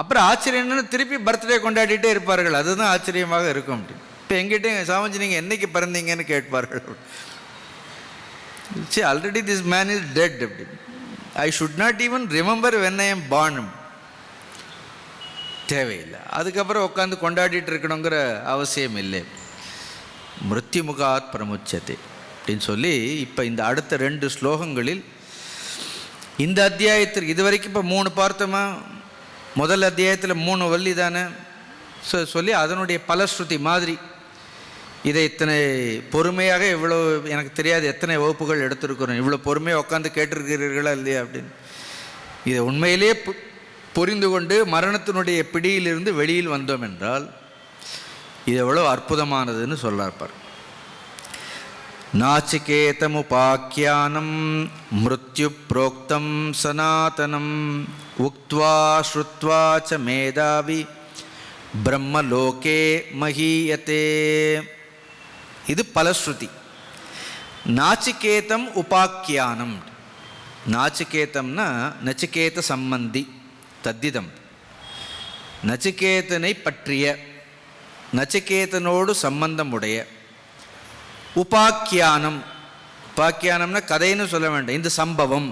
அப்புறம் ஆச்சரியம் என்னன்னு, திருப்பி பர்த்டே கொண்டாடிட்டே இருப்பார்கள். அதுதான் ஆச்சரியமாக இருக்கும் அப்படின்னு. இப்போ எங்கிட்ட சாமிஜி நீங்கள் என்னைக்கு பிறந்தீங்கன்னு கேட்பார்கள். சரி, already this man is dead அப்படி. I should not even remember when I am born. தேவையில்லை. அதுக்கப்புறம் உட்காந்து கொண்டாடிட்டு இருக்கணுங்கிற அவசியம் இல்லை. மிருத்யுமுகாத் பிரமுச்சத்தை அப்படின்னு சொல்லி இப்போ இந்த அடுத்த 2 ஸ்லோகங்களில் இந்த அத்தியாயத்திற்கு இதுவரைக்கும் இப்போ 3 பார்த்தோமா? முதல் அத்தியாயத்தில் 3 வள்ளி தானே சொல்லி அதனுடைய பலஸ்ருதி மாதிரி இதை இத்தனை பொறுமையாக, இவ்வளோ எனக்கு தெரியாது எத்தனை வகுப்புகள் எடுத்திருக்கிறோம், இவ்வளோ பொறுமையாக உட்காந்து கேட்டிருக்கிறீர்களா இல்லையா அப்படின்னு. இதை உண்மையிலே புரிந்து கொண்டு மரணத்தினுடைய பிடியிலிருந்து வெளியில் வந்தோம் என்றால் இது எவ்வளோ அற்புதமானதுன்னு சொல்லார்ப்பார். நாச்சிகேதமுபாக்கியானம் மிருத்யு புரோக்தம் சனாதனம் உக்த்வா ஸ்ருத்வா ச மேதாவி பிரம்மலோகே மஹீயதே. இது பலஸ்ருதி. நாச்சிகேதம் உபாக்கியானம். நாச்சிகேதம்னா நச்சிகேத சம்பந்தி, தத்திதம். நச்சிகேதனை பற்றிய, நச்சிகேதனோடு சம்பந்தம் உடைய. உபாக்கியானம், உபாக்கியானம்னா கதைன்னு சொல்ல வேண்டாம், இந்த சம்பவம்.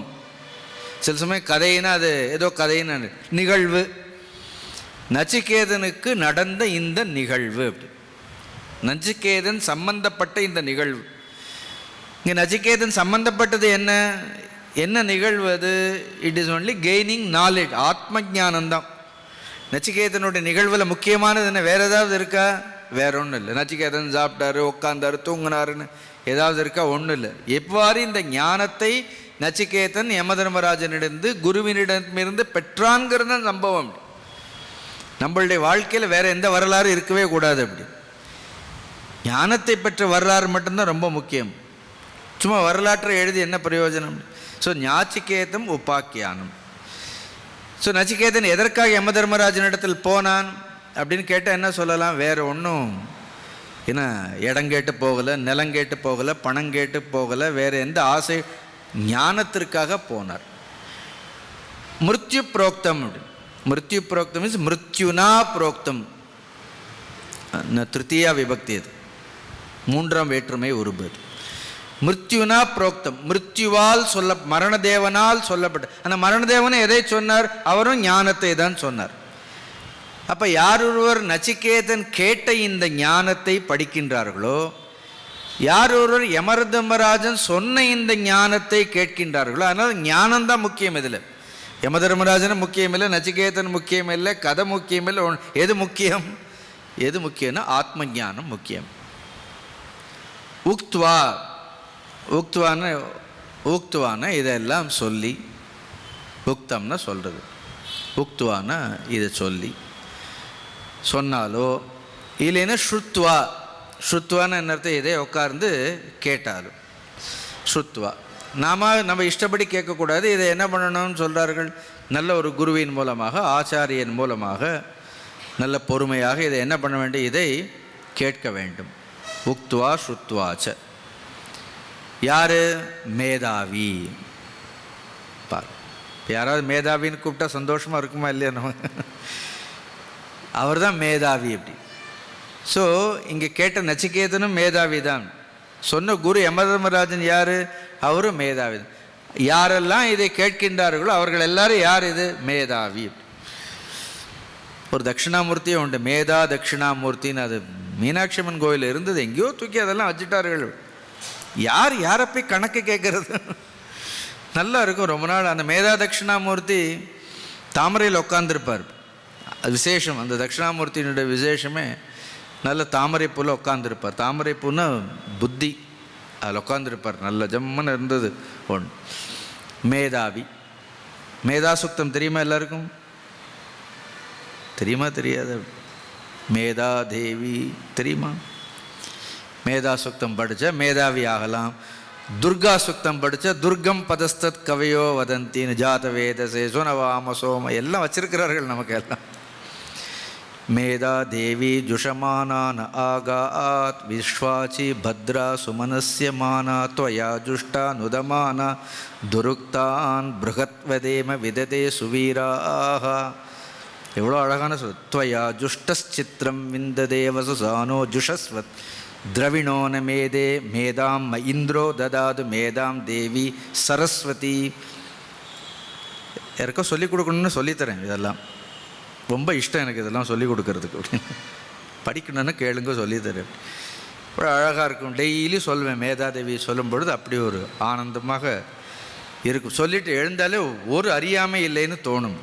சில சமயம் கதைன்னா அது ஏதோ கதைன்னு, நிகழ்வு. நச்சிகேதனுக்கு நடந்த இந்த நிகழ்வு, நச்சிகேதன் சம்பந்தப்பட்ட இந்த நிகழ்வு. இங்கே நச்சிகேதன் சம்பந்தப்பட்டது என்ன என்ன நிகழ்வு அது? It is only gaining knowledge, ஆத்ம ஞானம்தான் நச்சிகேதனுடைய நிகழ்வில் முக்கியமானது. என்ன வேறு ஏதாவது இருக்கா? வேற ஒன்றும் இல்லை. நச்சிகேதன் சாப்பிட்டாரு, உட்காந்தாரு, தூங்கினாருன்னு ஏதாவது இருக்கா? ஒன்றும் இல்லை. எவ்வாறு இந்த ஞானத்தை நச்சிகேதன் யமதர்மராஜனிடந்து குருவினிடமிருந்து பெற்றான்கிறது தான் சம்பவம். நம்மளுடைய வாழ்க்கையில் வேறு எந்த வரலாறு இருக்கவே கூடாது. அப்படி ஞானத்தை பெற்ற வரலாறு மட்டும்தான் ரொம்ப முக்கியம். சும்மா வரலாற்றை எழுதி என்ன பிரயோஜனம்? ஸோ நச்சிகேதம் உபாக்கியானம். ஸோ நச்சிகேதன் எதற்காக யமதர்மராஜனிடத்தில் போனான் அப்படின்னு கேட்டால் என்ன சொல்லலாம்? வேறு ஒன்றும், ஏன்னா இடம் கேட்டு போகலை, நிலம் கேட்டு போகலை, பணம் கேட்டு போகலை, வேறு எந்த ஆசை, ஞானத்திற்காக போனார். மிருத்யு புரோக்தம். மிருத்யு புரோக்தம் மீன்ஸ் மிருத்யுனா புரோக்தம். திருத்தியா விபக்தி, அது 3ஆம் வேற்றுமை உருபது. மிருத்யுனா புரோக்தம், மிருத்யுவால் சொல்ல, மரணதேவனால் சொல்லப்பட்ட. அந்த மரணதேவனை எதை சொன்னார்? அவரும் ஞானத்தை தான் சொன்னார். அப்போ யார் ஒருவர் நச்சிகேதன் கேட்ட இந்த ஞானத்தை படிக்கின்றார்களோ, யார் ஒருவர் யமதர்மராஜன் சொன்ன இந்த ஞானத்தை கேட்கின்றார்களோ, அதனால் ஞானம்தான் முக்கியம். இதில் யமதர்மராஜன் முக்கியம் இல்லை, நச்சிகேதன் முக்கியம் இல்லை, கதை முக்கியம் இல்லை. எது முக்கியம்? எது முக்கியம்னா ஆத்ம ஞானம் முக்கியம். உக்த்வா, உக்துவான இதெல்லாம் சொல்லி, உக்தம்னா சொல்கிறது, உக்துவானா இதை சொல்லி சொன்னாலோ இல்லைன்னா ஸ்ருத்வா. ஸ்ருத்வான்னு என்ன அர்த்தம்? இதே உட்கார்ந்து கேட்டாலும் ஸ்ருத்வா. நம்ம இஷ்டப்படி கேட்கக்கூடாது. இதை என்ன பண்ணணும்னு சொல்கிறார்கள்? நல்ல ஒரு குருவின் மூலமாக, ஆச்சாரியன் மூலமாக நல்ல பொறுமையாக இதை என்ன பண்ண வேண்டும்? இதை கேட்க வேண்டும். உக்த்வா ஸ்ருத்வாச்ச. யார்? மேதாவி. பார், யாராவது மேதாவின்னு கூப்பிட்டா சந்தோஷமாக இருக்குமா இல்லையா? நம்ம அவர் தான் மேதாவி. அப்படி ஸோ இங்கே கேட்ட நச்சிகேதனும் மேதாவி தான். சொன்ன குரு யமதர்மராஜன் யார்? அவரும் மேதாவி தான். யாரெல்லாம் இதை கேட்கின்றார்களோ அவர்கள் எல்லாரும் யார்? இது மேதாவி. ஒரு தட்சிணாமூர்த்தியும் உண்டு, மேதா தட்சிணாமூர்த்தின்னு. அது மீனாட்சி அம்மன் கோயில் இருந்தது, எங்கேயோ தூக்கி அதெல்லாம் வச்சுட்டார்கள். யாரை போய் கணக்கு கேட்கறது? நல்லா இருக்கும் ரொம்ப நாள். அந்த மேதா தட்சிணாமூர்த்தி தாமரையில் உட்காந்துருப்பார். அது விசேஷம். அந்த தட்சிணாமூர்த்தியினுடைய விசேஷமே நல்ல தாமரை பூவில் உட்காந்துருப்பார். தாமரை பூன்னா புத்தி, அதில் உட்காந்துருப்பார். நல்ல ஜம்முன்னு இருந்தது ஒன்று. மேதாவி. மேதாசுக்தம் தெரியுமா எல்லாருக்கும்? தெரியுமா தெரியாது? மேதாதேவி தெரியுமா? மேதாசுக்தம் படித்தா மேதாவி ஆகலாம். துர்கா சுக்தம் படித்தா துர்கம் பதஸ்தத் கவையோ வதந்தின்னு ஜாத வேதசே சுனவாம சோம எல்லாம் வச்சிருக்கிறார்கள் நமக்கு எல்லாம். மேதா தேவி ஜுஷமானான ஆகாத் விஸ்வாச்சி பத்ரா சுமனஸ்ய மானா துவயா ஜுஷ்டா நுதமானா துருக்தான் பிருகத்வதேம விததே சுவீராஹ. எவ்வளோ அழகான சொல். துவயா ஜுஷ்டச்சித்திரம் விந்ததே வசுசானோ ஜுஷஸ்வத் திரவிணோன மேதே மேதாம் இந்திரோ ததாது மேதாம் தேவி சரஸ்வதி. யாருக்கோ சொல்லிக் கொடுக்கணும்னு சொல்லித்தரேன். இதெல்லாம் ரொம்ப இஷ்டம் எனக்கு, இதெல்லாம் சொல்லிக் கொடுக்கறதுக்கு. அப்படின்னு படிக்கணுன்னு கேளுங்க, சொல்லித்தரேன். இப்போ அழகாக இருக்கும். டெய்லி சொல்வேன். மேதாதேவி சொல்லும் பொழுது அப்படி ஒரு ஆனந்தமாக இருக்கும். சொல்லிட்டு எழுந்தாலே ஒரு அறியாமை இல்லைன்னு தோணும்.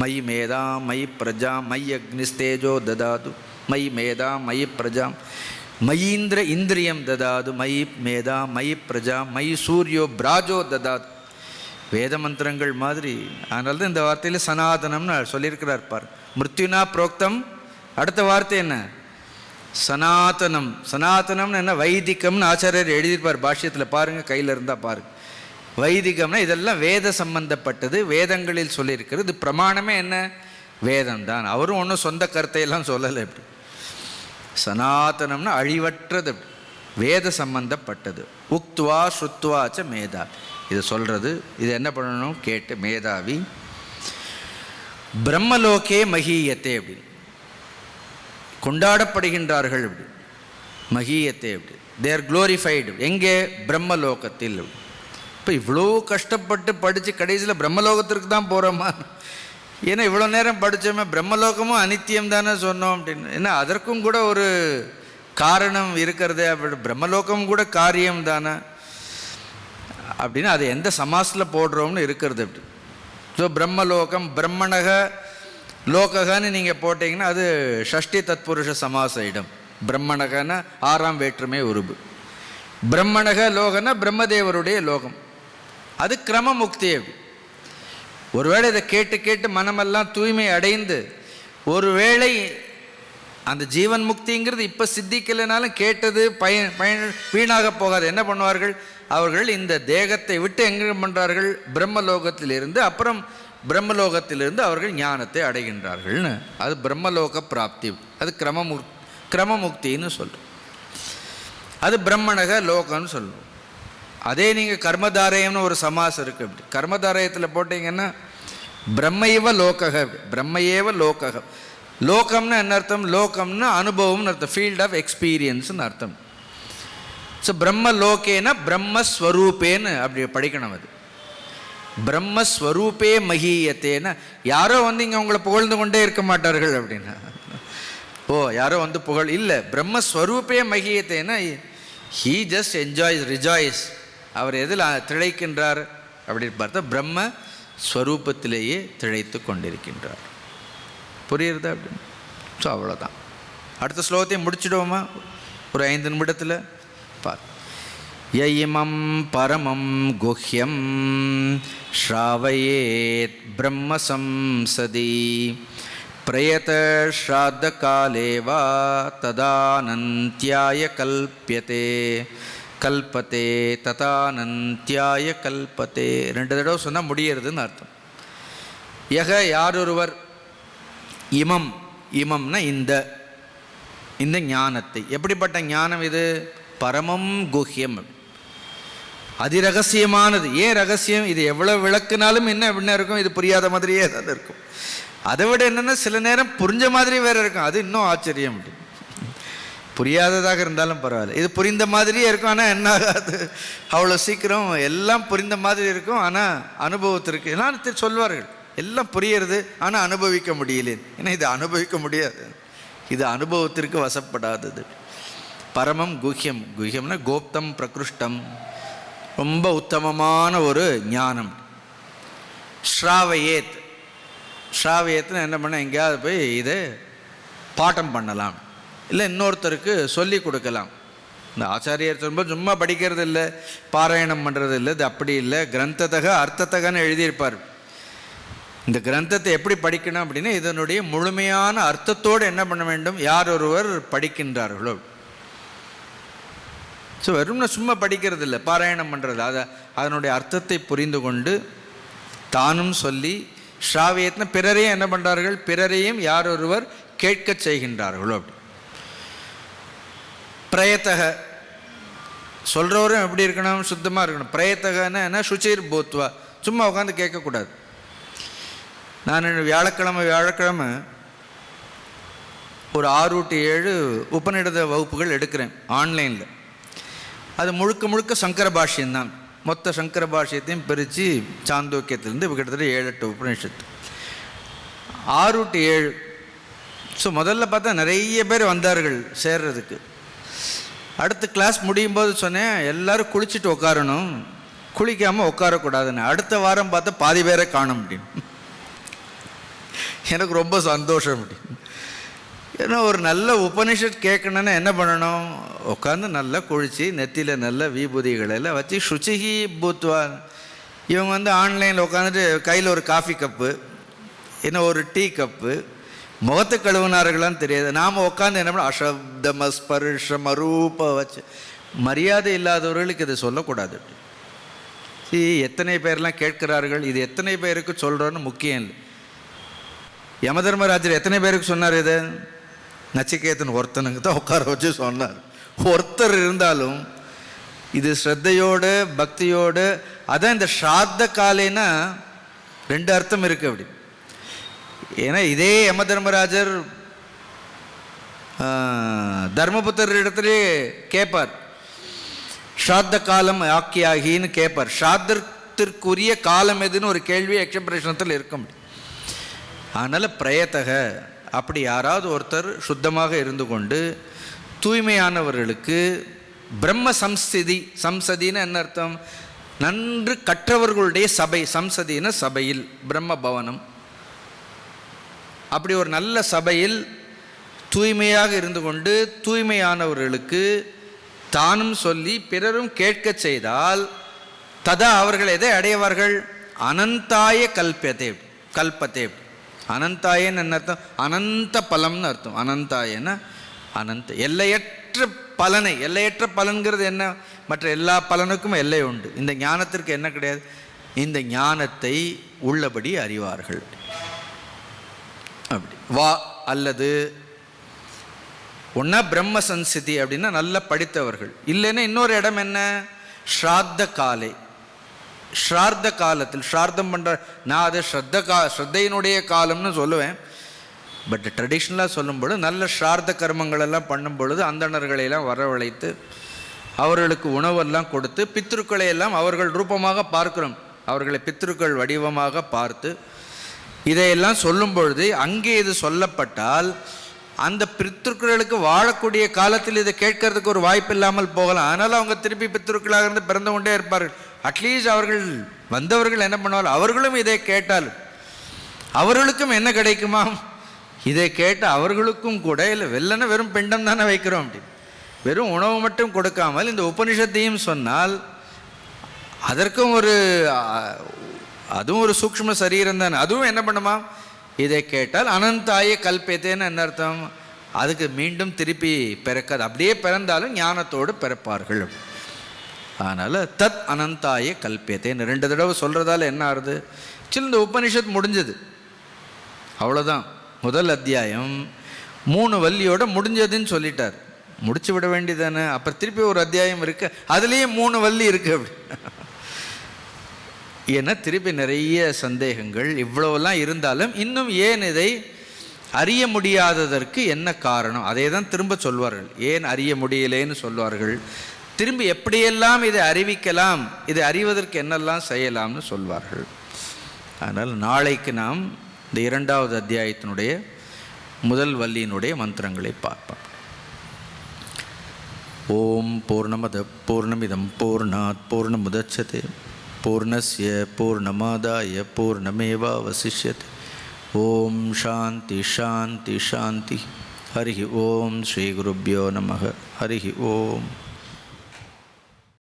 மயி மேதா மயி பிரஜா மயி அக்னிஸ்தேஜோ ததாது மயி மேதா மயி பிரஜா மயீந்திர இந்திரியம் ததாது மயி மேதா மயி பிரஜா மயி சூரியோ பிராஜோ ததாது. வேத மந்திரங்கள் மாதிரி. அதனால தான் இந்த வார்த்தையில் சனாதனம்னு சொல்லியிருக்கிறார் பார். மிருத்யுனா புரோக்தம். அடுத்த வார்த்தை என்ன? சனாதனம். சனாதனம்னு என்ன? வைதிகம்னு ஆச்சாரியர் எழுதியிருப்பார் பாஷ்யத்தில். பாருங்கள், கையில் இருந்தால் பாருங்கள். வைதிகம்னா இதெல்லாம் வேத சம்பந்தப்பட்டது, வேதங்களில் சொல்லியிருக்கிறது. இது பிரமாணமே என்ன? வேதம் தான். அவரும் ஒன்றும் சொந்த கருத்தையெல்லாம் சொல்லலை. எப்படி சனாதனம்னா அழிவற்றது, வேத சம்பந்தப்பட்டது. உக்துவா ஸ்ருத்வாச்ச மேதா. இது சொல்கிறது. இது என்ன பண்ணணும்? கேட்டு மேதாவி. பிரம்மலோகே மகீயத்தே அப்படின்னு கொண்டாடப்படுகின்றார்கள். அப்படி மகீயத்தே அப்படி தேர் குளோரிஃபைடு. எங்கே? பிரம்மலோகத்தில். இப்போ இவ்வளோ கஷ்டப்பட்டு படித்து கடைசியில் பிரம்மலோகத்திற்கு தான் போகிறோமா? ஏன்னா இவ்வளோ நேரம் படித்தோமே பிரம்மலோகமும் அனித்தியம் தானே சொன்னோம் அப்படின்னு. ஏன்னா அதற்கும் கூட ஒரு காரணம் இருக்கிறதே. அப்படி பிரம்மலோகம் கூட காரியம் தானே அப்படின்னு அது எந்த சமாஸில் போடுறோம்னு இருக்கிறது. அப்படி ஸோ பிரம்மலோகம் பிரம்மணக லோகன்னு நீங்கள் போட்டிங்கன்னா அது ஷஷ்டி தத்புருஷ சமாச இடம். பிரம்மணகன்னா 6ஆம் வேற்றுமை உருபு. பிரம்மணக லோகன்னா பிரம்மதேவருடைய லோகம். அது கிரம முக்தி. அப்படி ஒருவேளை இதை கேட்டு கேட்டு மனமெல்லாம் தூய்மை அடைந்து ஒருவேளை அந்த ஜீவன் முக்திங்கிறது இப்போ சித்திக்கலைனாலும் கேட்டது பயன் வீணாக போகாது. என்ன பண்ணுவார்கள் அவர்கள்? இந்த தேகத்தை விட்டு எங்கே பண்ணுறார்கள்? பிரம்மலோகத்திலிருந்து. அப்புறம் பிரம்மலோகத்திலிருந்து அவர்கள் ஞானத்தை அடைகின்றார்கள்னு. அது பிரம்மலோக பிராப்தி. அது கிரமமுக்தின்னு சொல்கிறோம். அது பிரம்மணக லோகம்னு சொல்லுவோம். அதே நீங்கள் கர்மதாரயம்னு ஒரு சமாசம் இருக்குது. அப்படி கர்மதாரயத்தில் போட்டிங்கன்னா பிரம்மையவ லோகக. பிரம்மையேவ லோகக. லோகம்னு என்ன அர்த்தம்? லோகம்னு அனுபவம்னு அர்த்தம். ஃபீல்ட் ஆஃப் எக்ஸ்பீரியன்ஸ்னு அர்த்தம். ஸோ பிரம்மலோகேன பிரம்மஸ்வரூபேன்னு அப்படி படிக்கணும். அது பிரம்மஸ்வரூபே மகீயத்தேன்னு. யாரோ வந்து இங்கே உங்களை புகழ்ந்து கொண்டே இருக்க மாட்டார்கள் அப்படின்னா. ஓ யாரோ வந்து புகழ் இல்லை. பிரம்மஸ்வரூபே மகீயத்தேன்னா ஹீ ஜஸ்ட் என்ஜாய்ஸ், ரிஜாய்ஸ். அவர் எதில் திளைக்கின்றார் அப்படின்னு பார்த்தா பிரம்மஸ்வரூபத்திலேயே திளைத்து கொண்டிருக்கின்றார். புரியுறதா? அப்படின்னு. ஸோ அவ்வளோதான். அடுத்த ஸ்லோகத்தையும் முடிச்சிடுவோமா ஒரு 5 நிமிடத்தில்? பார். யயிமம் பரமம் குஹ்யம் ஸ்ராவயேத் பிரம்ம சம்சதி பிரயத ஸ்ராத்த காலேவா ததானந்த்யாய கல்பியதே கல்பத்தே ததானந்த்யாய கல்பத்தே. 2 தடவை சொன்னால் முடியறதுன்னு அர்த்தம். யக யாரொருவர் இமம். இமம்னா இந்த ஞானத்தை. எப்படிப்பட்ட ஞானம் இது? பரமம் குஹ்யம். அதிரகசியமானது. ஏன் ரகசியம்? இது எவ்வளோ விளக்குனாலும் என்ன இருக்கும்? இது புரியாத மாதிரியே தான் இருக்கும். அதை விட என்னென்னா சில நேரம் புரிஞ்ச மாதிரி வேறு இருக்கும். அது இன்னும் ஆச்சரியம். புரியாததாக இருந்தாலும் பரவாயில்ல, இது புரிந்த மாதிரியே இருக்கும். ஆனால் என்ன ஆகாது, அவ்வளோ சீக்கிரம் எல்லாம் புரிந்த மாதிரி இருக்கும். ஆனால் அனுபவத்திற்கு எல்லாம் சொல்வார்கள் எல்லாம் புரியுறது, ஆனால் அனுபவிக்க முடியல. ஏன்னா இது அனுபவிக்க முடியாது, இது அனுபவத்திற்கு வசப்படாதது. பரமம் குஹ்யம். குஹ்யம்னா கோப்தம் பிரகிருஷ்டம், ரொம்ப உத்தமமான ஒரு ஞானம். ஸ்ராவயேத். ஸ்ராவயேத்னு என்ன பண்ண, எங்கேயாவது போய் இதை பாட்டம் பண்ணலாம், இல்லை இன்னொருத்தருக்கு சொல்லி கொடுக்கலாம். இந்த ஆச்சாரியர் சொல்லும்போது சும்மா படிக்கிறது இல்லை, பாராயணம் பண்ணுறது இல்லை, இது அப்படி இல்லை. கிரந்தத்தக அர்த்தத்தகன்னு எழுதியிருப்பார். இந்த கிரந்தத்தை எப்படி படிக்கணும் அப்படின்னா இதனுடைய முழுமையான அர்த்தத்தோடு என்ன பண்ண வேண்டும், யார் ஒருவர் படிக்கின்றார்களோ. ஸோ வெறும்னா சும்மா படிக்கிறது இல்லை, பாராயணம் பண்ணுறது, அதனுடைய அர்த்தத்தை புரிந்து கொண்டு தானும் சொல்லி, ஸ்ராவியத்னா பிறரையும் என்ன பண்ணுறார்கள், பிறரையும் யார் ஒருவர் கேட்க செய்கின்றார்களோ. அப்படி பிரயத்தக சொல்கிறவரும் எப்படி இருக்கணும், சுத்தமாக இருக்கணும். பிரயத்தகன்னா என்ன, சுச்சீர் பூத்வா, சும்மா உட்காந்து கேட்கக்கூடாது. நான் வியாழக்கிழமை ஒரு 6 to 7 உபநிடத வகுப்புகள் எடுக்கிறேன் ஆன்லைனில். அது முழுக்க சங்கர பாஷ்யம்தான். மொத்த சங்கர பாஷ்யத்தையும் பிரித்து சாந்தோக்கியத்திலேருந்து கிட்டத்தட்ட 7-8 உபநிஷத்து, 6 to 7. ஸோ முதல்ல பார்த்தா நிறைய பேர் வந்தார்கள் சேர்றதுக்கு. அடுத்த கிளாஸ் முடியும் போது சொன்னேன், எல்லோரும் குளிச்சுட்டு உட்காரணும், குளிக்காமல் உட்காரக்கூடாதுன்னு. அடுத்த வாரம் பார்த்தா பாதி பேரை காணும் அப்படின்னு. எனக்கு ரொம்ப சந்தோஷம் அப்படி. ஏன்னா ஒரு நல்ல உபனிஷத் கேட்கணுன்னா என்ன பண்ணணும், உட்காந்து நல்லா குளித்து நெத்தியில் நல்ல விபூதிகளெல்லாம் வச்சு சுச்சிகி பூத்வா. இவங்க ஆன்லைனில் உட்காந்துட்டு கையில் ஒரு காஃபி கப்பு, இன்னும் ஒரு டீ கப்பு, முகத்தை கழுவுனார்களான்னு தெரியாது. நாம் உட்காந்து என்ன பண்ண, அசப்தம ஸ்பர்ஷம் அரூப வச்சு. மரியாதை இல்லாதவர்களுக்கு இதை சொல்லக்கூடாது. எத்தனை பேர்லாம் கேட்கிறார்கள், இது எத்தனை பேருக்கு சொல்கிறோன்னு முக்கியம் இல்லை. யமதர்மராஜர் எத்தனை பேருக்கு சொன்னார் இதை, நச்சிகேதன் ஒருத்தனுக்கு தான் உட்கார வச்சு சொன்னார். ஒருத்தர் இருந்தாலும் இது ஸ்ரத்தையோடு பக்தியோடு. அதான் இந்த ஸ்ராத்த காலேன்னா 2 அர்த்தம் இருக்குது அப்படி. ஏன்னா இதே யமதர்மராஜர் தர்மபுத்தர் இடத்துலே கேட்பார், ஸ்ராத்த காலம் ஆக்கியாகின்னு கேட்பார். ஸ்ராத்திற்குரிய காலம் எதுன்னு ஒரு கேள்வி யக்ஷபிரஷ்னத்தில் இருக்கும். அதனால் பிரயத்தக, அப்படி யாராவது ஒருத்தர் சுத்தமாக இருந்து கொண்டு தூய்மையானவர்களுக்கு பிரம்ம சம்ஸ்திதி, சம்சதின்னு என்ன அர்த்தம், நன்று கற்றவர்களுடைய சபை, சம்சதின சபையில் பிரம்ம பவனம், அப்படி ஒரு நல்ல சபையில் தூய்மையாக இருந்து கொண்டு தூய்மையானவர்களுக்கு தானும் சொல்லி பிறரும் கேட்க செய்தால் ததா அவர்கள் எதை அடைவார்கள், அனந்தாய கல்பத்தே. அனந்தாயன்னு என்ன அர்த்தம், அனந்த பலம்னு அர்த்தம். அனந்தாயன்னா அனந்த, எல்லையற்ற பலனை. எல்லையற்ற பலன்கிறது என்ன, மற்ற எல்லா பலனுக்கும் எல்லை உண்டு. இந்த ஞானத்திற்கு என்ன கிடையாது, இந்த ஞானத்தை உள்ளபடி அறிவார்கள். அப்படி வா, அல்லது ஒன்றா பிரம்ம சம்சிதி அப்படின்னா நல்லா படித்தவர்கள், இல்லைன்னா இன்னொரு இடம் என்ன, ஸ்ராத்த காலை. ஸ்ரார்த்த காலத்தில் ஸ்ரார்த்தம் பண்ணுற, நான் அதை ஸ்ரத்தையினுடைய காலம்னு சொல்லுவேன். பட் ட்ரெடிஷ்னலாக சொல்லும்பொழுது நல்ல ஸ்ரார்த்த கர்மங்களெல்லாம் பண்ணும் பொழுது அந்தணர்களையெல்லாம் வரவழைத்து அவர்களுக்கு உணவெல்லாம் கொடுத்து பித்ருக்களை எல்லாம் அவர்கள் ரூபமாக பார்க்கிறோம், அவர்களை பித்ருக்கள் வடிவமாக பார்த்து இதையெல்லாம் சொல்லும் பொழுது அங்கே இது சொல்லப்பட்டால் அந்த பித்ருக்களுக்கு வாழக்கூடிய காலத்தில் இதை கேட்கறதுக்கு ஒரு வாய்ப்பு இல்லாமல் போகலாம். அதனால் அவங்க திருப்பி பித்ருக்களாக இருந்து பிறந்து கொண்டே இருப்பார்கள். அட்லீஸ்ட் அவர்கள் வந்தவர்கள் என்ன பண்ணுவார்கள், அவர்களும் இதை கேட்டால் அவர்களுக்கும் என்ன கிடைக்குமா, இதை கேட்டு அவர்களுக்கும் கூட, இல்லை வெள்ளன வெறும் பிண்டம் தானே வைக்கிறோம் அப்படி, வெறும் உணவு மட்டும் கொடுக்காமல் இந்த உபனிஷத்தையும் சொன்னால் அதற்கும் ஒரு, அதுவும் ஒரு சூக்ஷ்ம சரீரம் தானே, அதுவும் என்ன பண்ணுமா, இதை கேட்டால் அனந்தாய கல்பேத்தேன்னு என்ன அர்த்தம், அதுக்கு மீண்டும் திருப்பி பிறக்காது, அப்படியே பிறந்தாலும் ஞானத்தோடு பிறப்பார்கள். அதனால் தத் அனந்தாய கல்பேத்தேன்னு 2 தடவை சொல்கிறதால என்ன ஆகுது, சில இந்த உபனிஷத் முடிஞ்சது, அவ்வளோதான். முதல் அத்தியாயம் 3 வள்ளியோடு முடிஞ்சதுன்னு சொல்லிட்டார். முடிச்சு விட வேண்டியதானே, அப்புறம் திருப்பி ஒரு அத்தியாயம் இருக்குது, அதுலேயே 3 வள்ளி இருக்குது அப்படி. ஏன்னா திருப்பி நிறைய சந்தேகங்கள் இவ்வளோலாம் இருந்தாலும் இன்னும் ஏன் இதை அறிய முடியாததற்கு என்ன காரணம், அதை தான் திரும்ப சொல்வார்கள். ஏன் அறிய முடியலேன்னு சொல்வார்கள். திரும்பி எப்படியெல்லாம் இதை அறிவிக்கலாம், இதை அறிவதற்கு என்னெல்லாம் செய்யலாம்னு சொல்வார்கள். அதனால் நாளைக்கு நாம் இந்த 2வது அத்தியாயத்தினுடைய முதல் வள்ளியினுடைய மந்திரங்களை பார்ப்போம். ஓம் பூர்ணமத பூர்ணமிதம் பூர்ணாத் பூர்ணமுதச்யதே பூர்ணஸ்ய பூர்ணமாதாய பூர்ணமேவாவசிஷ்யதே. ஓம் சாந்தி சாந்தி சாந்தி. ஹரி ஓம். ஸ்ரீ குருப்யோ நமः. ஹரி ஓம்.